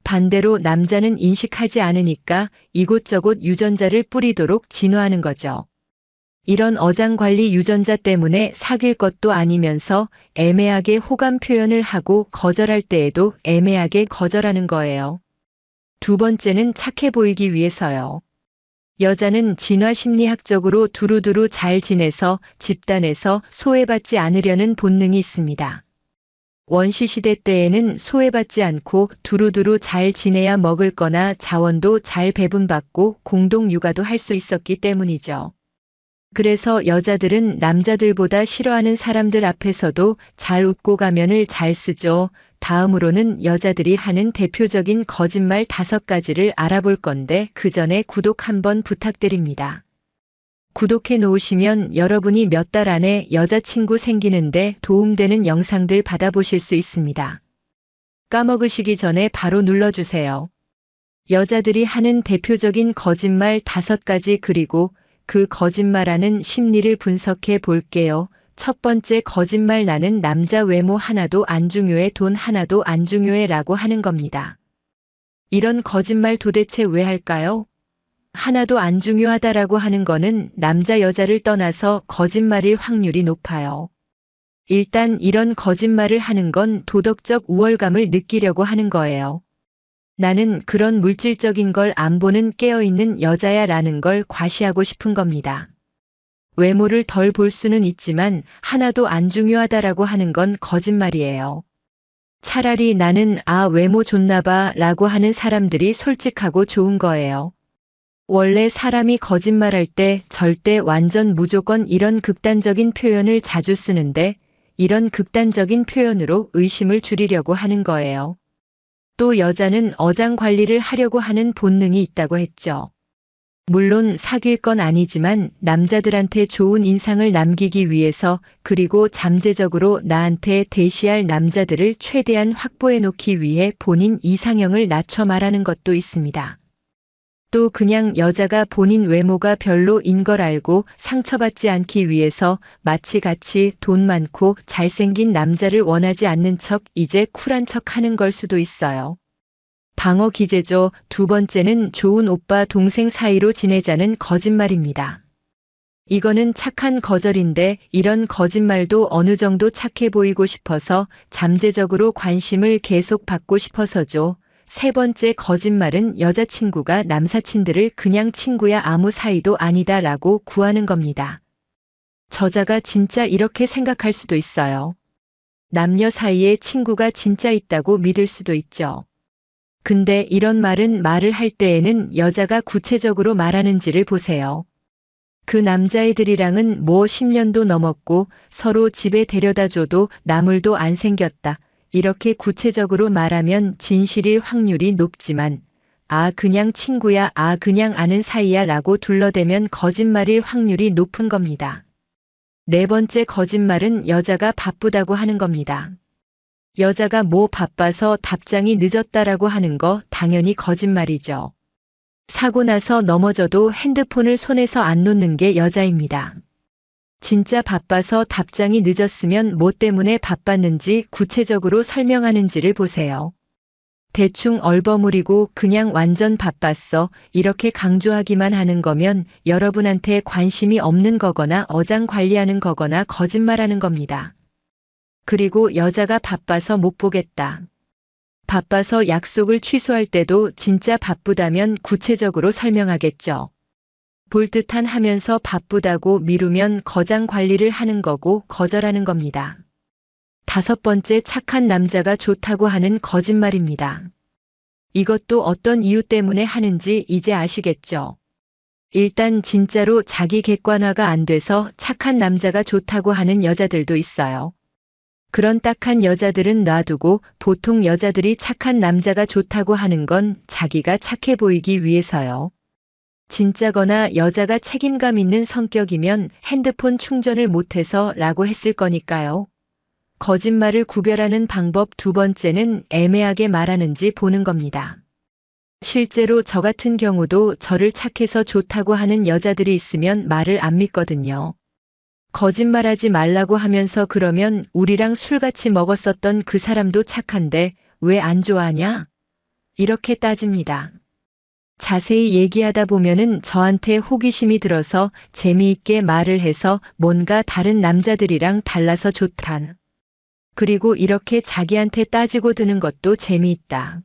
반대로 남자는 인식하지 않으니까 이곳저곳 유전자를 뿌리도록 진화하는 거죠. 이런 어장관리 유전자 때문에 사귈 것도 아니면서 애매하게 호감 표현을 하고 거절할 때에도 애매하게 거절하는 거예요. 두 번째는 착해 보이기 위해서요. 여자는 진화심리학적으로 두루두루 잘 지내서 집단에서 소외받지 않으려는 본능이 있습니다. 원시시대 때에는 소외받지 않고 두루두루 잘 지내야 먹을 거나 자원도 잘 배분받고 공동육아도 할 수 있었기 때문이죠. 그래서 여자들은 남자들보다 싫어하는 사람들 앞에서도 잘 웃고 가면을 잘 쓰죠. 다음으로는 여자들이 하는 대표적인 거짓말 5가지를 알아볼 건데 그 전에 구독 한번 부탁드립니다. 구독해 놓으시면 여러분이 몇 달 안에 여자친구 생기는데 도움되는 영상들 받아보실 수 있습니다. 까먹으시기 전에 바로 눌러주세요. 여자들이 하는 대표적인 거짓말 5가지 그리고 그 거짓말하는 심리를 분석해 볼게요. 첫 번째 거짓말 나는 남자 외모 하나도 안 중요해 돈 하나도 안 중요해 라고 하는 겁니다. 이런 거짓말 도대체 왜 할까요? 하나도 안 중요하다라고 하는 거는 남자 여자를 떠나서 거짓말일 확률이 높아요. 일단 이런 거짓말을 하는 건 도덕적 우월감을 느끼려고 하는 거예요. 나는 그런 물질적인 걸 안 보는 깨어있는 여자야 라는 걸 과시하고 싶은 겁니다. 외모를 덜 볼 수는 있지만 하나도 안 중요하다라고 하는 건 거짓말이에요. 차라리 나는 외모 좋나봐 라고 하는 사람들이 솔직하고 좋은 거예요. 원래 사람이 거짓말할 때 절대 완전 무조건 이런 극단적인 표현을 자주 쓰는데 이런 극단적인 표현으로 의심을 줄이려고 하는 거예요. 또 여자는 어장 관리를 하려고 하는 본능이 있다고 했죠. 물론 사귈 건 아니지만 남자들한테 좋은 인상을 남기기 위해서 그리고 잠재적으로 나한테 대시할 남자들을 최대한 확보해 놓기 위해 본인 이상형을 낮춰 말하는 것도 있습니다. 또 그냥 여자가 본인 외모가 별로인 걸 알고 상처받지 않기 위해서 마치 같이 돈 많고 잘생긴 남자를 원하지 않는 척 이제 쿨한 척 하는 걸 수도 있어요. 방어 기제죠. 두 번째는 좋은 오빠 동생 사이로 지내자는 거짓말입니다. 이거는 착한 거절인데 이런 거짓말도 어느 정도 착해 보이고 싶어서 잠재적으로 관심을 계속 받고 싶어서죠. 세 번째 거짓말은 여자친구가 남사친들을 그냥 친구야 아무 사이도 아니다 라고 구하는 겁니다. 저자가 진짜 이렇게 생각할 수도 있어요. 남녀 사이에 친구가 진짜 있다고 믿을 수도 있죠. 근데 이런 말은 말을 할 때에는 여자가 구체적으로 말하는지를 보세요. 그 남자애들이랑은 뭐 10년도 넘었고 서로 집에 데려다 줘도 나물도 안 생겼다. 이렇게 구체적으로 말하면 진실일 확률이 높지만 그냥 친구야, 그냥 아는 사이야 라고 둘러대면 거짓말일 확률이 높은 겁니다. 네 번째 거짓말은 여자가 바쁘다고 하는 겁니다. 여자가 뭐 바빠서 답장이 늦었다라고 하는 거 당연히 거짓말이죠. 사고 나서 넘어져도 핸드폰을 손에서 안 놓는 게 여자입니다. 진짜 바빠서 답장이 늦었으면 뭐 때문에 바빴는지 구체적으로 설명하는지를 보세요. 대충 얼버무리고 그냥 완전 바빴어 이렇게 강조하기만 하는 거면 여러분한테 관심이 없는 거거나 어장 관리하는 거거나 거짓말하는 겁니다. 그리고 여자가 바빠서 못 보겠다. 바빠서 약속을 취소할 때도 진짜 바쁘다면 구체적으로 설명하겠죠. 볼 듯한 하면서 바쁘다고 미루면 거장 관리를 하는 거고 거절하는 겁니다. 다섯 번째 착한 남자가 좋다고 하는 거짓말입니다. 이것도 어떤 이유 때문에 하는지 이제 아시겠죠? 일단 진짜로 자기 객관화가 안 돼서 착한 남자가 좋다고 하는 여자들도 있어요. 그런 딱한 여자들은 놔두고 보통 여자들이 착한 남자가 좋다고 하는 건 자기가 착해 보이기 위해서요. 진짜거나 여자가 책임감 있는 성격이면 핸드폰 충전을 못해서 라고 했을 거니까요. 거짓말을 구별하는 방법 두 번째는 애매하게 말하는지 보는 겁니다. 실제로 저 같은 경우도 저를 착해서 좋다고 하는 여자들이 있으면 말을 안 믿거든요. 거짓말하지 말라고 하면서 그러면 우리랑 술 같이 먹었었던 그 사람도 착한데 왜 안 좋아하냐? 이렇게 따집니다. 자세히 얘기하다 보면은 저한테 호기심이 들어서 재미있게 말을 해서 뭔가 다른 남자들이랑 달라서 좋단. 그리고 이렇게 자기한테 따지고 드는 것도 재미있다.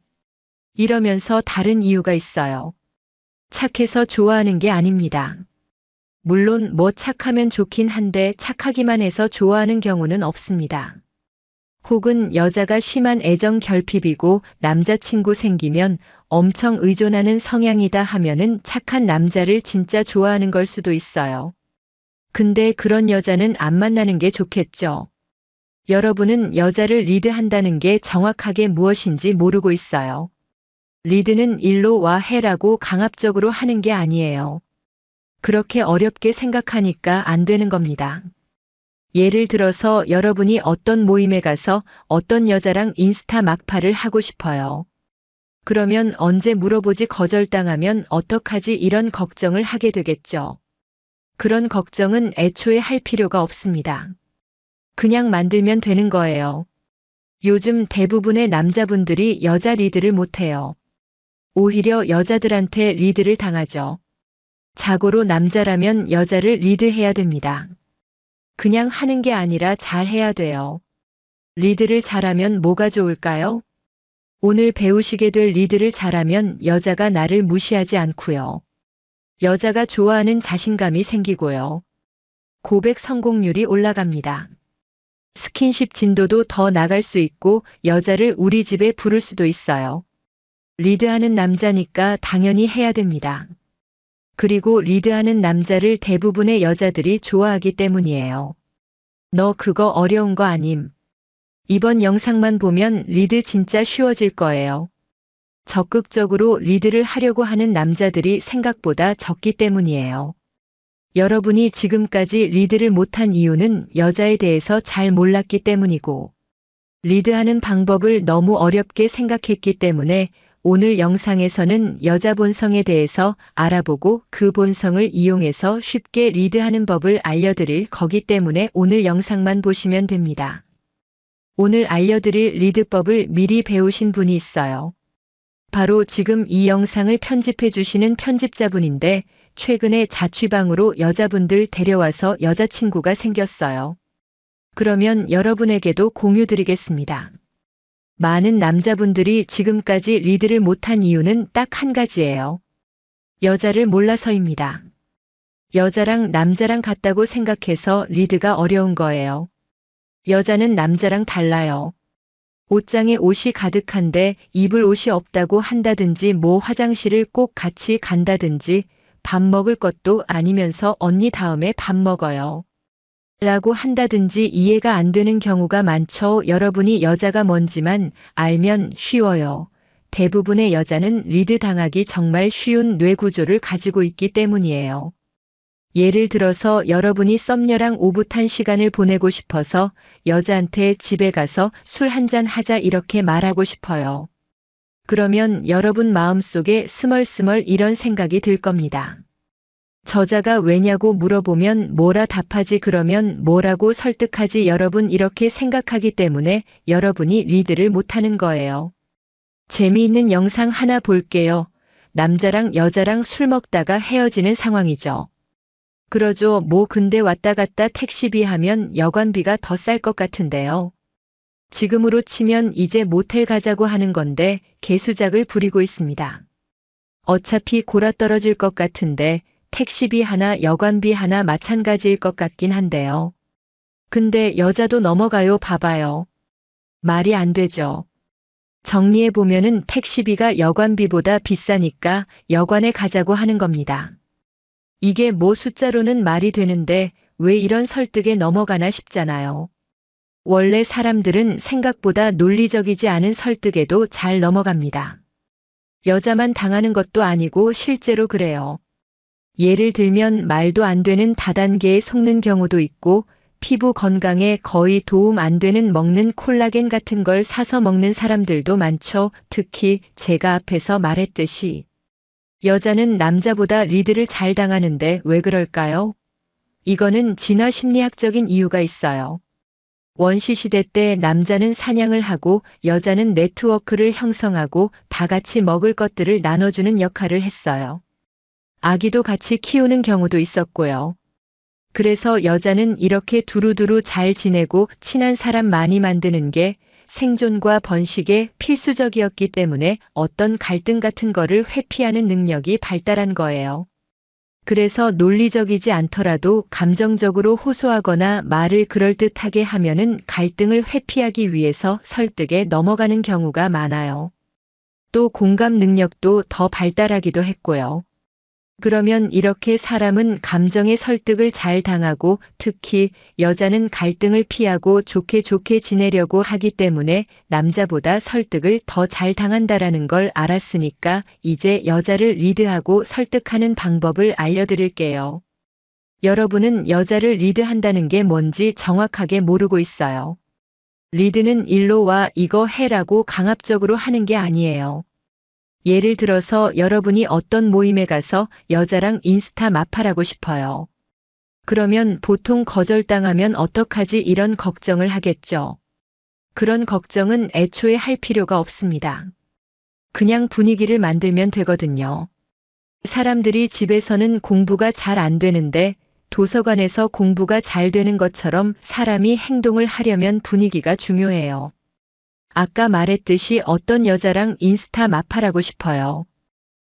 이러면서 다른 이유가 있어요. 착해서 좋아하는 게 아닙니다. 물론 뭐 착하면 좋긴 한데 착하기만 해서 좋아하는 경우는 없습니다. 혹은 여자가 심한 애정 결핍이고 남자친구 생기면 엄청 의존하는 성향이다 하면은 착한 남자를 진짜 좋아하는 걸 수도 있어요. 근데 그런 여자는 안 만나는 게 좋겠죠. 여러분은 여자를 리드한다는 게 정확하게 무엇인지 모르고 있어요. 리드는 일로 와 해라고 강압적으로 하는 게 아니에요. 그렇게 어렵게 생각하니까 안 되는 겁니다. 예를 들어서 여러분이 어떤 모임에 가서 어떤 여자랑 인스타 막팔을 하고 싶어요. 그러면 언제 물어보지 거절당하면 어떡하지 이런 걱정을 하게 되겠죠. 그런 걱정은 애초에 할 필요가 없습니다. 그냥 만들면 되는 거예요. 요즘 대부분의 남자분들이 여자 리드를 못해요. 오히려 여자들한테 리드를 당하죠. 자고로 남자라면 여자를 리드해야 됩니다. 그냥 하는 게 아니라 잘 해야 돼요. 리드를 잘하면 뭐가 좋을까요? 오늘 배우시게 될 리드를 잘하면 여자가 나를 무시하지 않고요. 여자가 좋아하는 자신감이 생기고요. 고백 성공률이 올라갑니다. 스킨십 진도도 더 나갈 수 있고 여자를 우리 집에 부를 수도 있어요. 리드하는 남자니까 당연히 해야 됩니다. 그리고 리드하는 남자를 대부분의 여자들이 좋아하기 때문이에요. 너 그거 어려운 거 아님? 이번 영상만 보면 리드 진짜 쉬워질 거예요. 적극적으로 리드를 하려고 하는 남자들이 생각보다 적기 때문이에요. 여러분이 지금까지 리드를 못한 이유는 여자에 대해서 잘 몰랐기 때문이고, 리드하는 방법을 너무 어렵게 생각했기 때문에 오늘 영상에서는 여자 본성에 대해서 알아보고 그 본성을 이용해서 쉽게 리드하는 법을 알려드릴 거기 때문에 오늘 영상만 보시면 됩니다. 오늘 알려드릴 리드법을 미리 배우신 분이 있어요. 바로 지금 이 영상을 편집해 주시는 편집자분인데 최근에 자취방으로 여자분들 데려와서 여자친구가 생겼어요. 그러면 여러분에게도 공유드리겠습니다. 많은 남자분들이 지금까지 리드를 못한 이유는 딱 한 가지예요. 여자를 몰라서입니다. 여자랑 남자랑 같다고 생각해서 리드가 어려운 거예요. 여자는 남자랑 달라요. 옷장에 옷이 가득한데 입을 옷이 없다고 한다든지 뭐 화장실을 꼭 같이 간다든지 밥 먹을 것도 아니면서 언니 다음에 밥 먹어요. 라고 한다든지 이해가 안 되는 경우가 많죠. 여러분이 여자가 뭔지만 알면 쉬워요. 대부분의 여자는 리드 당하기 정말 쉬운 뇌 구조를 가지고 있기 때문이에요. 예를 들어서 여러분이 썸녀랑 오붓한 시간을 보내고 싶어서 여자한테 집에 가서 술 한잔 하자 이렇게 말하고 싶어요. 그러면 여러분 마음속에 스멀스멀 이런 생각이 들 겁니다. 저자가 왜냐고 물어보면 뭐라 답하지 그러면 뭐라고 설득하지 여러분 이렇게 생각하기 때문에 여러분이 리드를 못하는 거예요. 재미있는 영상 하나 볼게요. 남자랑 여자랑 술 먹다가 헤어지는 상황이죠. 그러죠. 뭐 근데 왔다 갔다 택시비 하면 여관비가 더 쌀 것 같은데요. 지금으로 치면 이제 모텔 가자고 하는 건데 개수작을 부리고 있습니다. 어차피 골아떨어질 것 같은데 택시비 하나 여관비 하나 마찬가지일 것 같긴 한데요. 근데 여자도 넘어가요. 봐봐요. 말이 안 되죠. 정리해보면은 택시비가 여관비보다 비싸니까 여관에 가자고 하는 겁니다. 이게 뭐 숫자로는 말이 되는데 왜 이런 설득에 넘어가나 싶잖아요. 원래 사람들은 생각보다 논리적이지 않은 설득에도 잘 넘어갑니다. 여자만 당하는 것도 아니고 실제로 그래요. 예를 들면 말도 안 되는 다단계에 속는 경우도 있고 피부 건강에 거의 도움 안 되는 먹는 콜라겐 같은 걸 사서 먹는 사람들도 많죠. 특히 제가 앞에서 말했듯이 여자는 남자보다 리드를 잘 당하는데 왜 그럴까요? 이거는 진화 심리학적인 이유가 있어요. 원시시대 때 남자는 사냥을 하고 여자는 네트워크를 형성하고 다 같이 먹을 것들을 나눠주는 역할을 했어요. 아기도 같이 키우는 경우도 있었고요. 그래서 여자는 이렇게 두루두루 잘 지내고 친한 사람 많이 만드는 게 생존과 번식에 필수적이었기 때문에 어떤 갈등 같은 거를 회피하는 능력이 발달한 거예요. 그래서 논리적이지 않더라도 감정적으로 호소하거나 말을 그럴듯하게 하면은 갈등을 회피하기 위해서 설득에 넘어가는 경우가 많아요. 또 공감 능력도 더 발달하기도 했고요. 그러면 이렇게 사람은 감정의 설득을 잘 당하고 특히 여자는 갈등을 피하고 좋게 지내려고 하기 때문에 남자보다 설득을 더 잘 당한다라는 걸 알았으니까 이제 여자를 리드하고 설득하는 방법을 알려드릴게요. 여러분은 여자를 리드한다는 게 뭔지 정확하게 모르고 있어요. 리드는 일로 와 이거 해라고 강압적으로 하는 게 아니에요. 예를 들어서 여러분이 어떤 모임에 가서 여자랑 인스타 마팔하고 싶어요. 그러면 보통 거절당하면 어떡하지 이런 걱정을 하겠죠. 그런 걱정은 애초에 할 필요가 없습니다. 그냥 분위기를 만들면 되거든요. 사람들이 집에서는 공부가 잘 안 되는데 도서관에서 공부가 잘 되는 것처럼 사람이 행동을 하려면 분위기가 중요해요. 아까 말했듯이 어떤 여자랑 인스타 마팔하고 싶어요.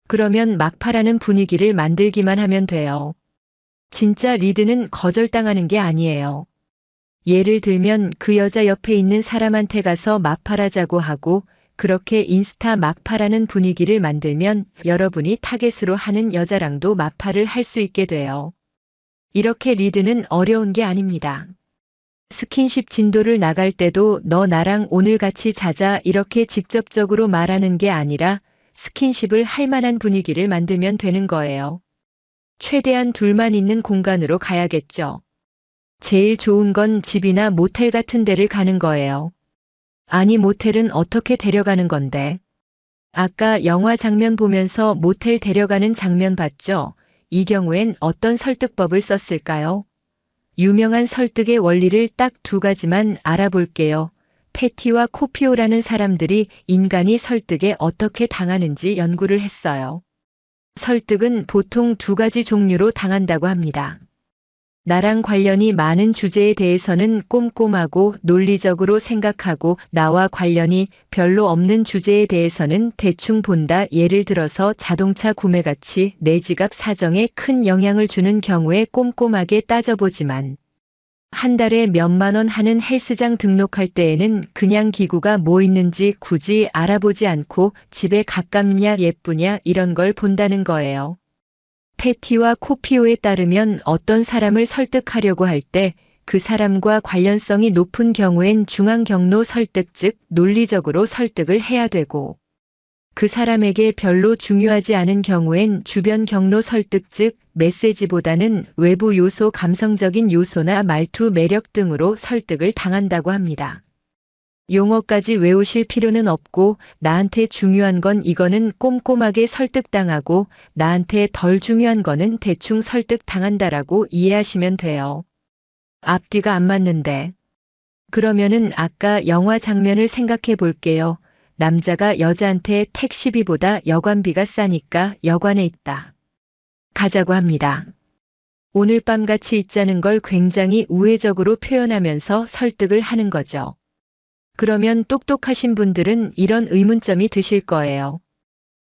그러면 막팔하는 분위기를 만들기만 하면 돼요. 진짜 리드는 거절당하는 게 아니에요. 예를 들면 그 여자 옆에 있는 사람한테 가서 마팔하자고 하고 그렇게 인스타 막팔하는 분위기를 만들면 여러분이 타겟으로 하는 여자랑도 마팔을 할 수 있게 돼요. 이렇게 리드는 어려운 게 아닙니다. 스킨십 진도를 나갈 때도 너 나랑 오늘 같이 자자 이렇게 직접적으로 말하는 게 아니라 스킨십을 할 만한 분위기를 만들면 되는 거예요. 최대한 둘만 있는 공간으로 가야겠죠. 제일 좋은 건 집이나 모텔 같은 데를 가는 거예요. 아니 모텔은 어떻게 데려가는 건데? 아까 영화 장면 보면서 모텔 데려가는 장면 봤죠? 이 경우엔 어떤 설득법을 썼을까요? 유명한 설득의 원리를 딱 두 가지만 알아볼게요. 패티와 코피오라는 사람들이 인간이 설득에 어떻게 당하는지 연구를 했어요. 설득은 보통 두 가지 종류로 당한다고 합니다. 나랑 관련이 많은 주제에 대해서는 꼼꼼하고 논리적으로 생각하고 나와 관련이 별로 없는 주제에 대해서는 대충 본다. 예를 들어서 자동차 구매같이 내 지갑 사정에 큰 영향을 주는 경우에 꼼꼼하게 따져보지만 한 달에 몇만 원 하는 헬스장 등록할 때에는 그냥 기구가 뭐 있는지 굳이 알아보지 않고 집에 가깝냐 예쁘냐 이런 걸 본다는 거예요. 패티와 코피오에 따르면 어떤 사람을 설득하려고 할 때 그 사람과 관련성이 높은 경우엔 중앙 경로 설득, 즉 논리적으로 설득을 해야 되고, 그 사람에게 별로 중요하지 않은 경우엔 주변 경로 설득, 즉 메시지보다는 외부 요소, 감성적인 요소나 말투, 매력 등으로 설득을 당한다고 합니다. 용어까지 외우실 필요는 없고, 나한테 중요한 건 이거는 꼼꼼하게 설득당하고, 나한테 덜 중요한 거는 대충 설득당한다라고 이해하시면 돼요. 앞뒤가 안 맞는데. 그러면은 아까 영화 장면을 생각해 볼게요. 남자가 여자한테 택시비보다 여관비가 싸니까 여관에 있다. 가자고 합니다. 오늘 밤 같이 있자는 걸 굉장히 우회적으로 표현하면서 설득을 하는 거죠. 그러면 똑똑하신 분들은 이런 의문점이 드실 거예요.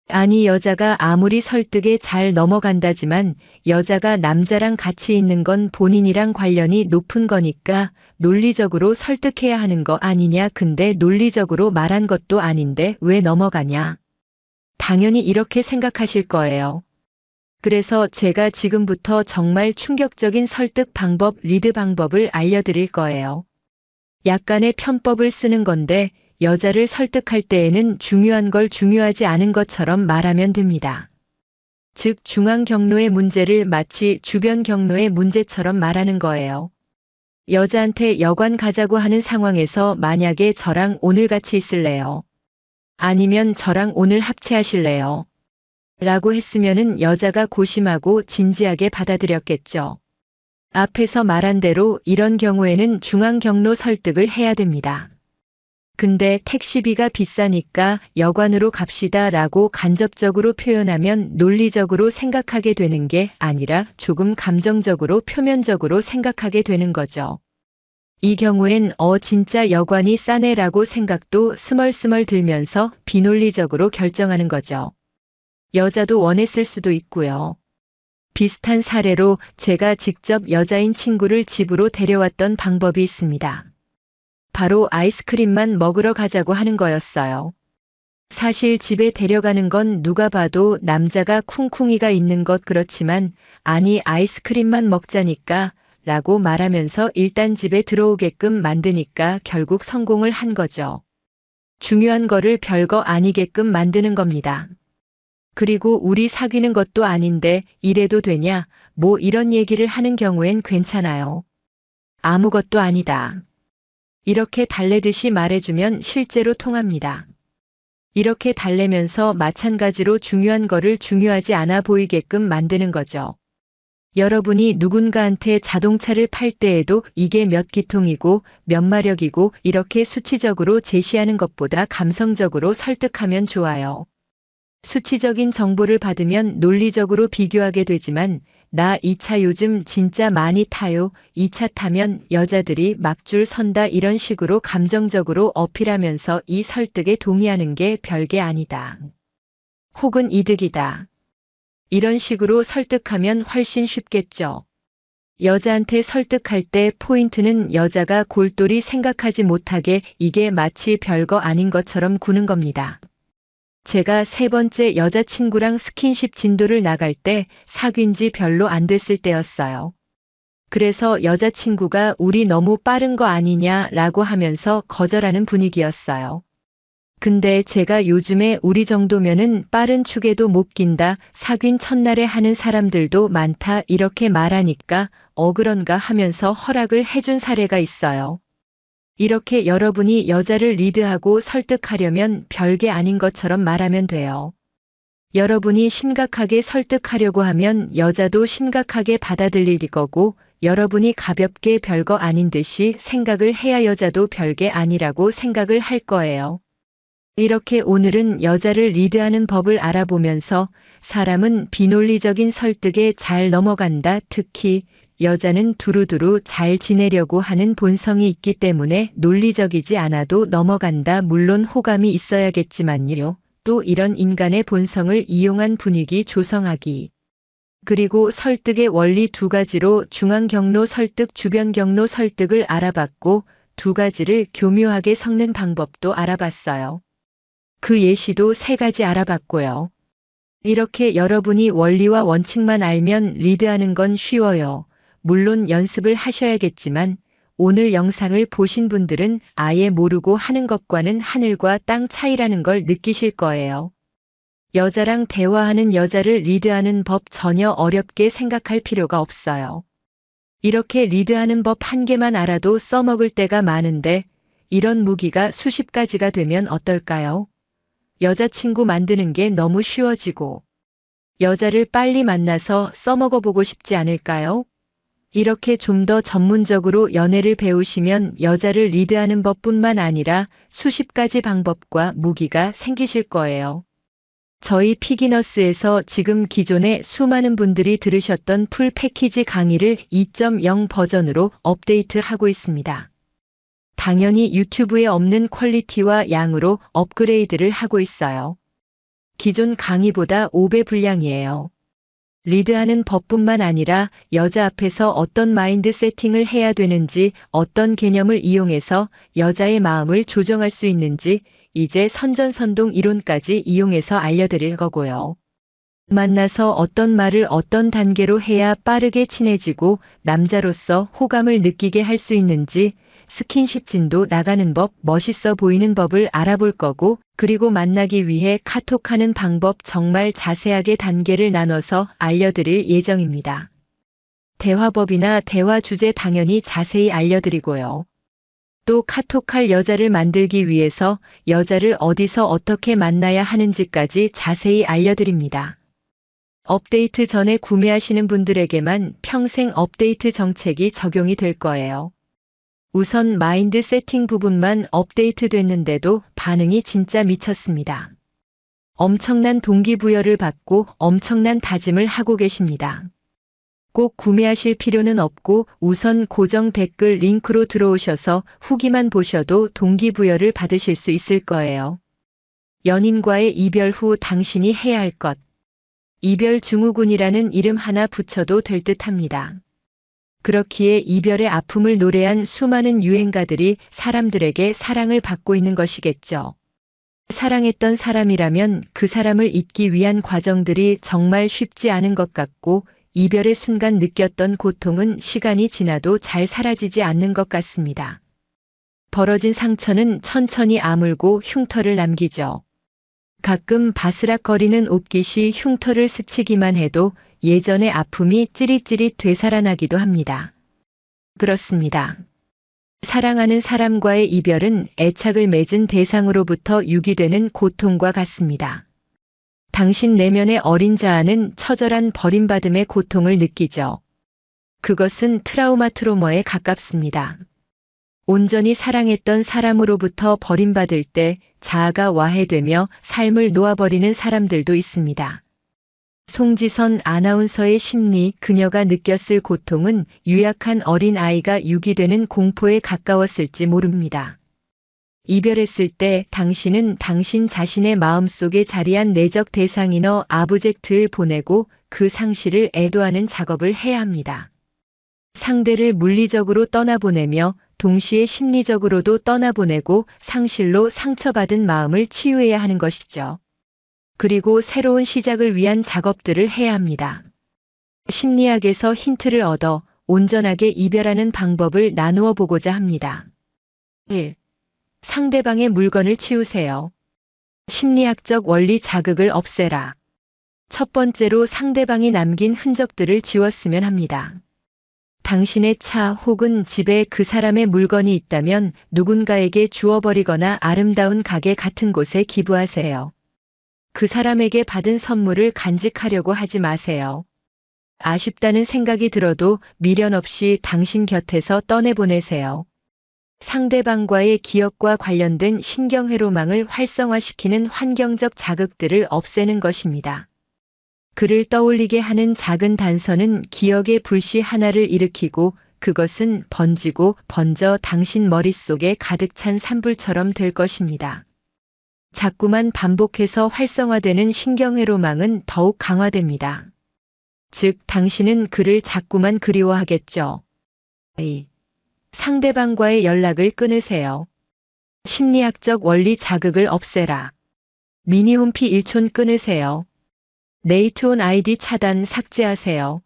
아니, 여자가 아무리 설득에 잘 넘어간다지만 여자가 남자랑 같이 있는 건 본인이랑 관련이 높은 거니까 논리적으로 설득해야 하는 거 아니냐. 근데 논리적으로 말한 것도 아닌데 왜 넘어가냐. 당연히 이렇게 생각하실 거예요. 그래서 제가 지금부터 정말 충격적인 설득 방법, 리드 방법을 알려드릴 거예요. 약간의 편법을 쓰는 건데 여자를 설득할 때에는 중요한 걸 중요하지 않은 것처럼 말하면 됩니다. 즉, 중앙 경로의 문제를 마치 주변 경로의 문제처럼 말하는 거예요. 여자한테 여관 가자고 하는 상황에서 만약에 저랑 오늘 같이 있을래요? 아니면 저랑 오늘 합체하실래요? 라고 했으면은 여자가 고심하고 진지하게 받아들였겠죠. 앞에서 말한 대로 이런 경우에는 중앙 경로 설득을 해야 됩니다. 근데 택시비가 비싸니까 여관으로 갑시다 라고 간접적으로 표현하면 논리적으로 생각하게 되는 게 아니라 조금 감정적으로 표면적으로 생각하게 되는 거죠. 이 경우엔 진짜 여관이 싸네 라고 생각도 스멀스멀 들면서 비논리적으로 결정하는 거죠. 여자도 원했을 수도 있고요. 비슷한 사례로 제가 직접 여자인 친구를 집으로 데려왔던 방법이 있습니다. 바로 아이스크림만 먹으러 가자고 하는 거였어요. 사실 집에 데려가는 건 누가 봐도 남자가 쿵쿵이가 있는 것 그렇지만 아니 아이스크림만 먹자니까 라고 말하면서 일단 집에 들어오게끔 만드니까 결국 성공을 한 거죠. 중요한 거를 별거 아니게끔 만드는 겁니다. 그리고 우리 사귀는 것도 아닌데 이래도 되냐? 뭐 이런 얘기를 하는 경우엔 괜찮아요. 아무것도 아니다. 이렇게 달래듯이 말해주면 실제로 통합니다. 이렇게 달래면서 마찬가지로 중요한 거를 중요하지 않아 보이게끔 만드는 거죠. 여러분이 누군가한테 자동차를 팔 때에도 이게 몇 기통이고 몇 마력이고 이렇게 수치적으로 제시하는 것보다 감성적으로 설득하면 좋아요. 수치적인 정보를 받으면 논리적으로 비교하게 되지만 나 이 차 요즘 진짜 많이 타요. 이 차 타면 여자들이 막 줄 선다 이런 식으로 감정적으로 어필하면서 이 설득에 동의하는 게 별게 아니다. 혹은 이득이다. 이런 식으로 설득하면 훨씬 쉽겠죠. 여자한테 설득할 때 포인트는 여자가 골똘히 생각하지 못하게 이게 마치 별거 아닌 것처럼 구는 겁니다. 제가 세 번째 여자친구랑 스킨십 진도를 나갈 때 사귄 지 별로 안 됐을 때였어요. 그래서 여자친구가 우리 너무 빠른 거 아니냐 라고 하면서 거절하는 분위기였어요. 근데 제가 요즘에 우리 정도면은 빠른 축에도 못 낀다, 사귄 첫날에 하는 사람들도 많다 이렇게 말하니까 그런가 하면서 허락을 해준 사례가 있어요. 이렇게 여러분이 여자를 리드하고 설득하려면 별게 아닌 것처럼 말하면 돼요. 여러분이 심각하게 설득하려고 하면 여자도 심각하게 받아들일 거고 여러분이 가볍게 별거 아닌 듯이 생각을 해야 여자도 별게 아니라고 생각을 할 거예요. 이렇게 오늘은 여자를 리드하는 법을 알아보면서 사람은 비논리적인 설득에 잘 넘어간다. 특히 여자는 두루두루 잘 지내려고 하는 본성이 있기 때문에 논리적이지 않아도 넘어간다. 물론 호감이 있어야겠지만요. 또 이런 인간의 본성을 이용한 분위기 조성하기. 그리고 설득의 원리 두 가지로 중앙 경로 설득, 주변 경로 설득을 알아봤고 두 가지를 교묘하게 섞는 방법도 알아봤어요. 그 예시도 세 가지 알아봤고요. 이렇게 여러분이 원리와 원칙만 알면 리드하는 건 쉬워요. 물론 연습을 하셔야겠지만 오늘 영상을 보신 분들은 아예 모르고 하는 것과는 하늘과 땅 차이라는 걸 느끼실 거예요. 여자랑 대화하는 여자를 리드하는 법 전혀 어렵게 생각할 필요가 없어요. 이렇게 리드하는 법 한 개만 알아도 써먹을 때가 많은데 이런 무기가 수십 가지가 되면 어떨까요? 여자친구 만드는 게 너무 쉬워지고 여자를 빨리 만나서 써먹어보고 싶지 않을까요? 이렇게 좀 더 전문적으로 연애를 배우시면 여자를 리드하는 법뿐만 아니라 수십 가지 방법과 무기가 생기실 거예요. 저희 피기너스에서 지금 기존에 수많은 분들이 들으셨던 풀 패키지 강의를 2.0 버전으로 업데이트하고 있습니다. 당연히 유튜브에 없는 퀄리티와 양으로 업그레이드를 하고 있어요. 기존 강의보다 5배 분량이에요. 리드하는 법뿐만 아니라 여자 앞에서 어떤 마인드 세팅을 해야 되는지, 어떤 개념을 이용해서 여자의 마음을 조정할 수 있는지 이제 선전선동 이론까지 이용해서 알려드릴 거고요. 만나서 어떤 말을 어떤 단계로 해야 빠르게 친해지고 남자로서 호감을 느끼게 할 수 있는지, 스킨십 진도 나가는 법, 멋있어 보이는 법을 알아볼 거고, 그리고 만나기 위해 카톡하는 방법 정말 자세하게 단계를 나눠서 알려드릴 예정입니다. 대화법이나 대화 주제 당연히 자세히 알려드리고요. 또 카톡할 여자를 만들기 위해서 여자를 어디서 어떻게 만나야 하는지까지 자세히 알려드립니다. 업데이트 전에 구매하시는 분들에게만 평생 업데이트 정책이 적용이 될 거예요. 우선 마인드 세팅 부분만 업데이트 됐는데도 반응이 진짜 미쳤습니다. 엄청난 동기부여를 받고 엄청난 다짐을 하고 계십니다. 꼭 구매하실 필요는 없고 우선 고정 댓글 링크로 들어오셔서 후기만 보셔도 동기부여를 받으실 수 있을 거예요. 연인과의 이별 후 당신이 해야 할 것. 이별 증후군이라는 이름 하나 붙여도 될 듯합니다. 그렇기에 이별의 아픔을 노래한 수많은 유행가들이 사람들에게 사랑을 받고 있는 것이겠죠. 사랑했던 사람이라면 그 사람을 잊기 위한 과정들이 정말 쉽지 않은 것 같고 이별의 순간 느꼈던 고통은 시간이 지나도 잘 사라지지 않는 것 같습니다. 벌어진 상처는 천천히 아물고 흉터를 남기죠. 가끔 바스락거리는 옷깃이 흉터를 스치기만 해도 예전의 아픔이 찌릿찌릿 되살아나기도 합니다. 그렇습니다. 사랑하는 사람과의 이별은 애착을 맺은 대상으로부터 유기되는 고통과 같습니다. 당신 내면의 어린 자아는 처절한 버림받음의 고통을 느끼죠. 그것은 트라우마에 가깝습니다. 온전히 사랑했던 사람으로부터 버림받을 때 자아가 와해되며 삶을 놓아버리는 사람들도 있습니다. 송지선 아나운서의 심리, 그녀가 느꼈을 고통은 유약한 어린 아이가 유기되는 공포에 가까웠을지 모릅니다. 이별했을 때 당신은 당신 자신의 마음속에 자리한 내적 대상이너 아브젝트를 보내고 그 상실을 애도하는 작업을 해야 합니다. 상대를 물리적으로 떠나보내며 동시에 심리적으로도 떠나보내고 상실로 상처받은 마음을 치유해야 하는 것이죠. 그리고 새로운 시작을 위한 작업들을 해야 합니다. 심리학에서 힌트를 얻어 온전하게 이별하는 방법을 나누어 보고자 합니다. 1. 상대방의 물건을 치우세요. 심리학적 원리 자극을 없애라. 첫 번째로 상대방이 남긴 흔적들을 지웠으면 합니다. 당신의 차 혹은 집에 그 사람의 물건이 있다면 누군가에게 주워버리거나 아름다운 가게 같은 곳에 기부하세요. 그 사람에게 받은 선물을 간직하려고 하지 마세요. 아쉽다는 생각이 들어도 미련 없이 당신 곁에서 떠내보내세요. 상대방과의 기억과 관련된 신경회로망을 활성화시키는 환경적 자극들을 없애는 것입니다. 그를 떠올리게 하는 작은 단서는 기억의 불씨 하나를 일으키고 그것은 번지고 번져 당신 머릿속에 가득 찬 산불처럼 될 것입니다. 자꾸만 반복해서 활성화되는 신경회로망은 더욱 강화됩니다. 즉, 당신은 그를 자꾸만 그리워하겠죠. 2. 상대방과의 연락을 끊으세요. 심리학적 원리 자극을 없애라. 미니홈피 1촌 끊으세요. 네이트온 아이디 차단 삭제하세요.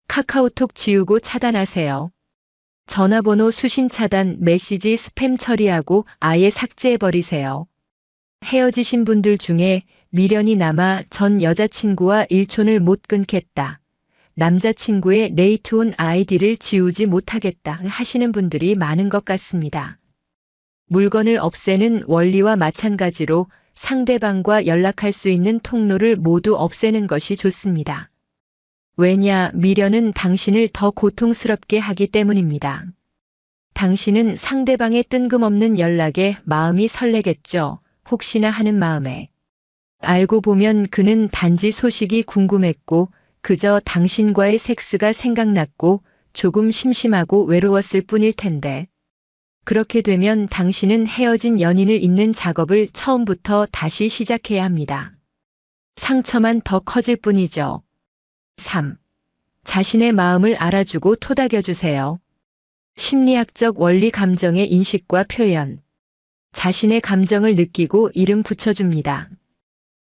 카카오톡 지우고 차단하세요. 전화번호 수신 차단, 메시지 스팸 처리하고 아예 삭제해버리세요. 헤어지신 분들 중에 미련이 남아 전 여자친구와 일촌을 못 끊겠다. 남자친구의 네이트온 아이디를 지우지 못하겠다 하시는 분들이 많은 것 같습니다. 물건을 없애는 원리와 마찬가지로 상대방과 연락할 수 있는 통로를 모두 없애는 것이 좋습니다. 왜냐, 미련은 당신을 더 고통스럽게 하기 때문입니다. 당신은 상대방의 뜬금없는 연락에 마음이 설레겠죠. 혹시나 하는 마음에. 알고 보면 그는 단지 소식이 궁금했고 그저 당신과의 섹스가 생각났고 조금 심심하고 외로웠을 뿐일 텐데. 그렇게 되면 당신은 헤어진 연인을 잇는 작업을 처음부터 다시 시작해야 합니다. 상처만 더 커질 뿐이죠. 3. 자신의 마음을 알아주고 토닥여주세요. 심리학적 원리 감정의 인식과 표현. 자신의 감정을 느끼고 이름 붙여줍니다.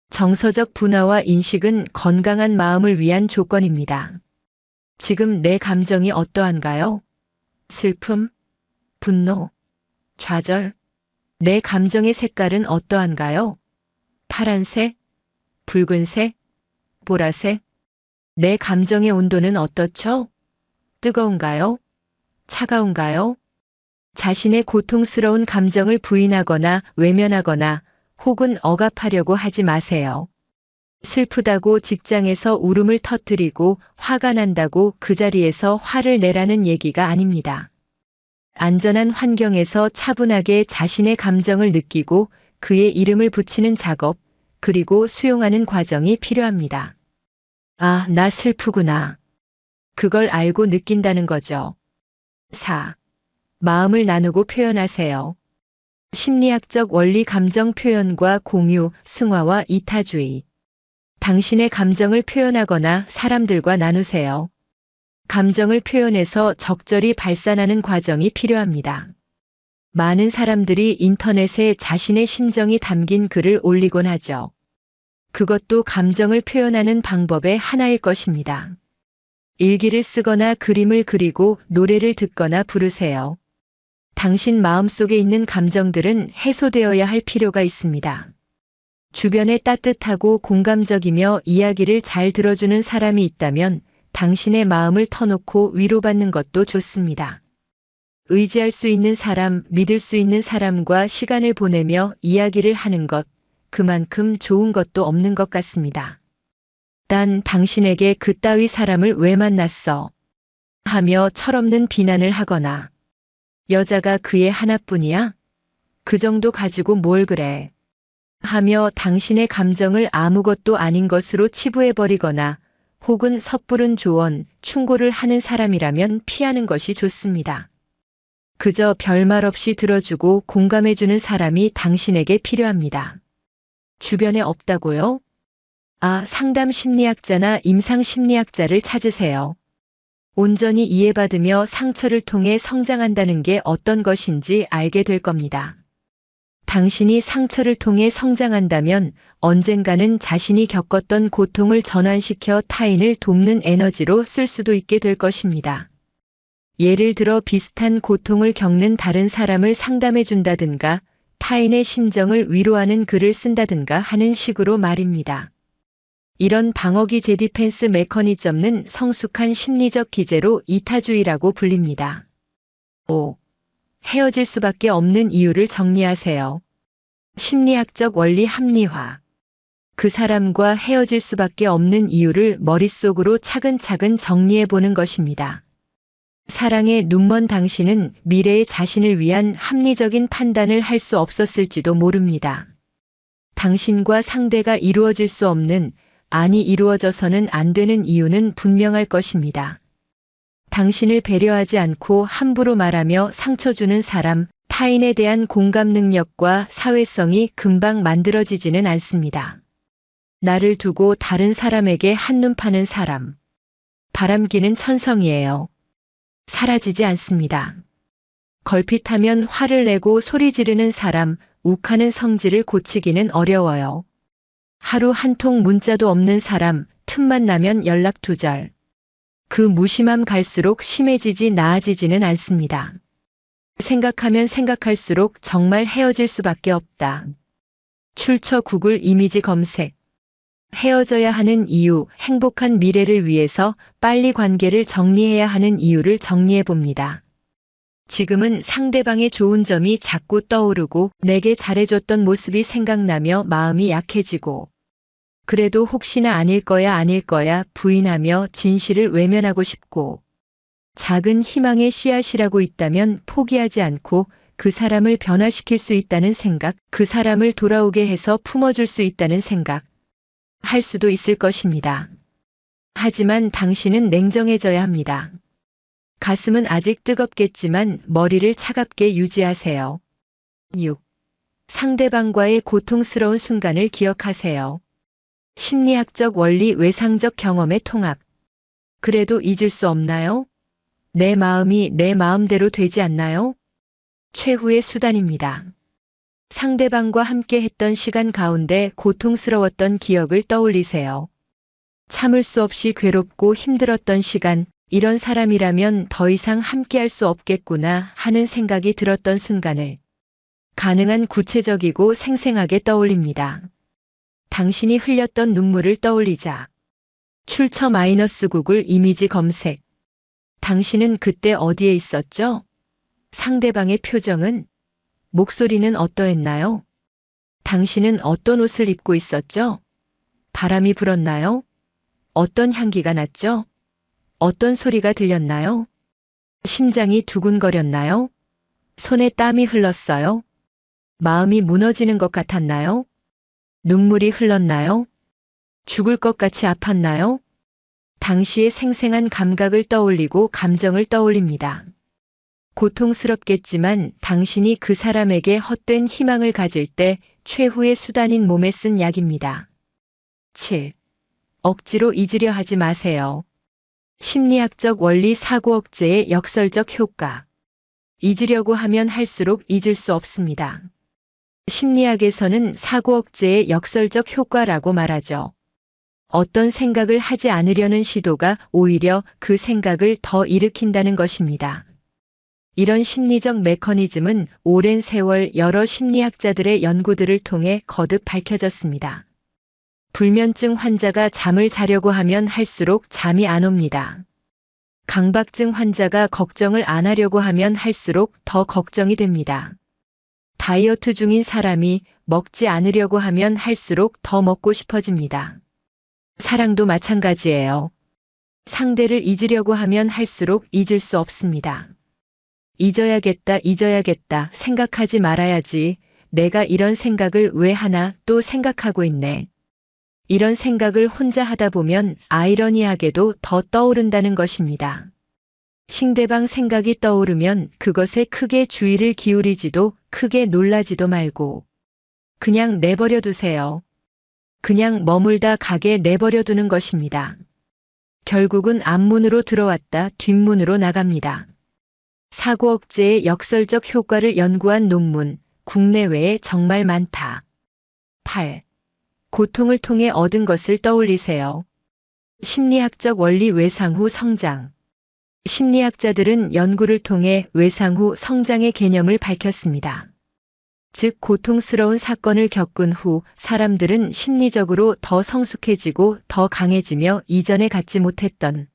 정서적 분화와 인식은 건강한 마음을 위한 조건입니다. 지금 내 감정이 어떠한가요? 슬픔, 분노, 좌절. 내 감정의 색깔은 어떠한가요? 파란색, 붉은색, 보라색. 내 감정의 온도는 어떻죠? 뜨거운가요? 차가운가요? 자신의 고통스러운 감정을 부인하거나 외면하거나 혹은 억압하려고 하지 마세요. 슬프다고 직장에서 울음을 터뜨리고 화가 난다고 그 자리에서 화를 내라는 얘기가 아닙니다. 안전한 환경에서 차분하게 자신의 감정을 느끼고 그의 이름을 붙이는 작업, 그리고 수용하는 과정이 필요합니다. 아, 나 슬프구나. 그걸 알고 느낀다는 거죠. 4. 마음을 나누고 표현하세요. 심리학적 원리 감정 표현과 공유, 승화와 이타주의. 당신의 감정을 표현하거나 사람들과 나누세요. 감정을 표현해서 적절히 발산하는 과정이 필요합니다. 많은 사람들이 인터넷에 자신의 심정이 담긴 글을 올리곤 하죠. 그것도 감정을 표현하는 방법의 하나일 것입니다. 일기를 쓰거나 그림을 그리고 노래를 듣거나 부르세요. 당신 마음속에 있는 감정들은 해소되어야 할 필요가 있습니다. 주변에 따뜻하고 공감적이며 이야기를 잘 들어주는 사람이 있다면 당신의 마음을 터놓고 위로받는 것도 좋습니다. 의지할 수 있는 사람, 믿을 수 있는 사람과 시간을 보내며 이야기를 하는 것, 그만큼 좋은 것도 없는 것 같습니다. 난 당신에게 그따위 사람을 왜 만났어? 하며 철없는 비난을 하거나 여자가 그의 하나뿐이야? 그 정도 가지고 뭘 그래? 하며 당신의 감정을 아무것도 아닌 것으로 치부해버리거나 혹은 섣부른 조언, 충고를 하는 사람이라면 피하는 것이 좋습니다. 그저 별말 없이 들어주고 공감해주는 사람이 당신에게 필요합니다. 주변에 없다고요? 아, 상담 심리학자나 임상 심리학자를 찾으세요. 온전히 이해받으며 상처를 통해 성장한다는 게 어떤 것인지 알게 될 겁니다. 당신이 상처를 통해 성장한다면 언젠가는 자신이 겪었던 고통을 전환시켜 타인을 돕는 에너지로 쓸 수도 있게 될 것입니다. 예를 들어 비슷한 고통을 겪는 다른 사람을 상담해 준다든가 타인의 심정을 위로하는 글을 쓴다든가 하는 식으로 말입니다. 이런 방어기제 디펜스 메커니즘은 성숙한 심리적 기제로 이타주의라고 불립니다. 5. 헤어질 수밖에 없는 이유를 정리하세요. 심리학적 원리 합리화. 그 사람과 헤어질 수밖에 없는 이유를 머릿속으로 차근차근 정리해 보는 것입니다. 사랑에 눈먼 당신은 미래의 자신을 위한 합리적인 판단을 할 수 없었을지도 모릅니다. 당신과 상대가 이루어질 수 없는, 아니 이루어져서는 안 되는 이유는 분명할 것입니다. 당신을 배려하지 않고 함부로 말하며 상처 주는 사람, 타인에 대한 공감 능력과 사회성이 금방 만들어지지는 않습니다. 나를 두고 다른 사람에게 한눈 파는 사람. 바람기는 천성이에요. 사라지지 않습니다. 걸핏하면 화를 내고 소리 지르는 사람, 욱하는 성질을 고치기는 어려워요. 하루 한 통 문자도 없는 사람, 틈만 나면 연락 두절. 그 무심함 갈수록 심해지지 나아지지는 않습니다. 생각하면 생각할수록 정말 헤어질 수밖에 없다. 출처 구글 이미지 검색. 헤어져야 하는 이유, 행복한 미래를 위해서 빨리 관계를 정리해야 하는 이유를 정리해 봅니다. 지금은 상대방의 좋은 점이 자꾸 떠오르고 내게 잘해줬던 모습이 생각나며 마음이 약해지고 그래도 혹시나 아닐 거야 부인하며 진실을 외면하고 싶고 작은 희망의 씨앗이라고 있다면 포기하지 않고 그 사람을 변화시킬 수 있다는 생각, 그 사람을 돌아오게 해서 품어줄 수 있다는 생각 할 수도 있을 것입니다. 하지만 당신은 냉정해져야 합니다. 가슴은 아직 뜨겁겠지만 머리를 차갑게 유지하세요. 6. 상대방과의 고통스러운 순간을 기억하세요. 심리학적 원리 외상적 경험의 통합. 그래도 잊을 수 없나요? 내 마음이 내 마음대로 되지 않나요? 최후의 수단입니다. 상대방과 함께 했던 시간 가운데 고통스러웠던 기억을 떠올리세요. 참을 수 없이 괴롭고 힘들었던 시간, 이런 사람이라면 더 이상 함께할 수 없겠구나 하는 생각이 들었던 순간을 가능한 구체적이고 생생하게 떠올립니다. 당신이 흘렸던 눈물을 떠올리자. 출처 구글 이미지 검색. 당신은 그때 어디에 있었죠? 상대방의 표정은? 목소리는 어떠했나요? 당신은 어떤 옷을 입고 있었죠? 바람이 불었나요? 어떤 향기가 났죠? 어떤 소리가 들렸나요? 심장이 두근거렸나요? 손에 땀이 흘렀어요? 마음이 무너지는 것 같았나요? 눈물이 흘렀나요? 죽을 것 같이 아팠나요? 당시의 생생한 감각을 떠올리고 감정을 떠올립니다. 고통스럽겠지만 당신이 그 사람에게 헛된 희망을 가질 때 최후의 수단인 몸에 쓴 약입니다. 7. 억지로 잊으려 하지 마세요. 심리학적 원리 사고 억제의 역설적 효과. 잊으려고 하면 할수록 잊을 수 없습니다. 심리학에서는 사고 억제의 역설적 효과라고 말하죠. 어떤 생각을 하지 않으려는 시도가 오히려 그 생각을 더 일으킨다는 것입니다. 이런 심리적 메커니즘은 오랜 세월 여러 심리학자들의 연구들을 통해 거듭 밝혀졌습니다. 불면증 환자가 잠을 자려고 하면 할수록 잠이 안 옵니다. 강박증 환자가 걱정을 안 하려고 하면 할수록 더 걱정이 됩니다. 다이어트 중인 사람이 먹지 않으려고 하면 할수록 더 먹고 싶어집니다. 사랑도 마찬가지예요. 상대를 잊으려고 하면 할수록 잊을 수 없습니다. 잊어야겠다 생각하지 말아야지. 내가 이런 생각을 왜 하나 또 생각하고 있네. 이런 생각을 혼자 하다 보면 아이러니하게도 더 떠오른다는 것입니다. 상대방 생각이 떠오르면 그것에 크게 주의를 기울이지도 크게 놀라지도 말고 그냥 내버려 두세요. 그냥 머물다 가게 내버려 두는 것입니다. 결국은 앞문으로 들어왔다 뒷문으로 나갑니다. 사고 억제의 역설적 효과를 연구한 논문, 국내외에 정말 많다. 8. 고통을 통해 얻은 것을 떠올리세요. 심리학적 원리 외상 후 성장. 심리학자들은 연구를 통해 외상 후 성장의 개념을 밝혔습니다. 즉, 고통스러운 사건을 겪은 후 사람들은 심리적으로 더 성숙해지고 더 강해지며 이전에 갖지 못했던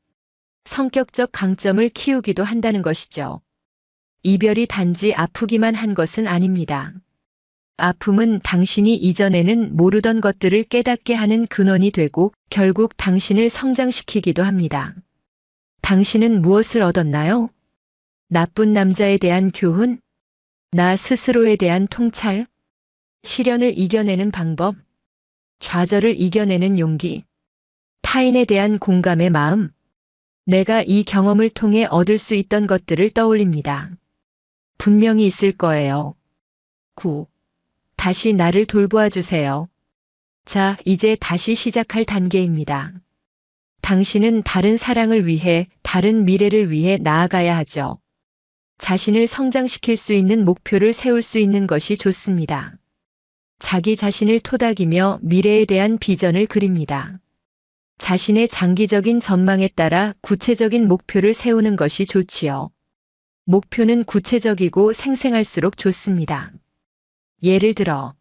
성격적 강점을 키우기도 한다는 것이죠. 이별이 단지 아프기만 한 것은 아닙니다. 아픔은 당신이 이전에는 모르던 것들을 깨닫게 하는 근원이 되고 결국 당신을 성장시키기도 합니다. 당신은 무엇을 얻었나요? 나쁜 남자에 대한 교훈? 나 스스로에 대한 통찰? 시련을 이겨내는 방법? 좌절을 이겨내는 용기? 타인에 대한 공감의 마음? 내가 이 경험을 통해 얻을 수 있던 것들을 떠올립니다. 분명히 있을 거예요. 9. 다시 나를 돌보아 주세요. 자, 이제 다시 시작할 단계입니다. 당신은 다른 사랑을 위해, 다른 미래를 위해 나아가야 하죠. 자신을 성장시킬 수 있는 목표를 세울 수 있는 것이 좋습니다. 자기 자신을 토닥이며 미래에 대한 비전을 그립니다. 자신의 장기적인 전망에 따라 구체적인 목표를 세우는 것이 좋지요. 목표는 구체적이고 생생할수록 좋습니다. 예를 들어,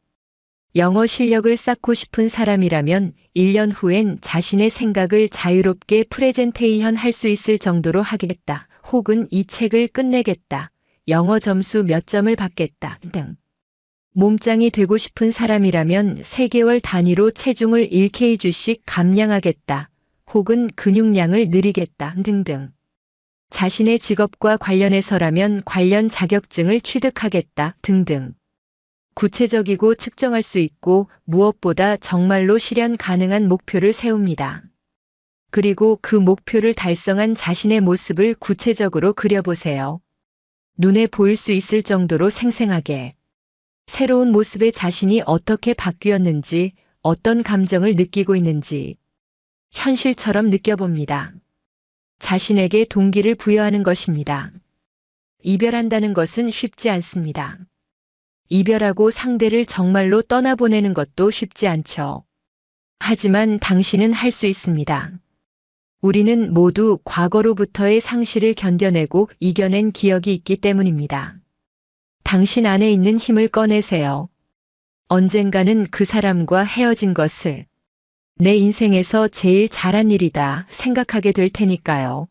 영어 실력을 쌓고 싶은 사람이라면 1년 후엔 자신의 생각을 자유롭게 프레젠테이션 할 수 있을 정도로 하겠다. 혹은 이 책을 끝내겠다. 영어 점수 몇 점을 받겠다. 등. 몸짱이 되고 싶은 사람이라면 3개월 단위로 체중을 1kg씩 감량하겠다. 혹은 근육량을 늘리겠다. 등등. 자신의 직업과 관련해서라면 관련 자격증을 취득하겠다. 등등. 구체적이고 측정할 수 있고 무엇보다 정말로 실현 가능한 목표를 세웁니다. 그리고 그 목표를 달성한 자신의 모습을 구체적으로 그려보세요. 눈에 보일 수 있을 정도로 생생하게. 새로운 모습의 자신이 어떻게 바뀌었는지, 어떤 감정을 느끼고 있는지 현실처럼 느껴봅니다. 자신에게 동기를 부여하는 것입니다. 이별한다는 것은 쉽지 않습니다. 이별하고 상대를 정말로 떠나보내는 것도 쉽지 않죠. 하지만 당신은 할 수 있습니다. 우리는 모두 과거로부터의 상실을 견뎌내고 이겨낸 기억이 있기 때문입니다. 당신 안에 있는 힘을 꺼내세요. 언젠가는 그 사람과 헤어진 것을 내 인생에서 제일 잘한 일이다 생각하게 될 테니까요.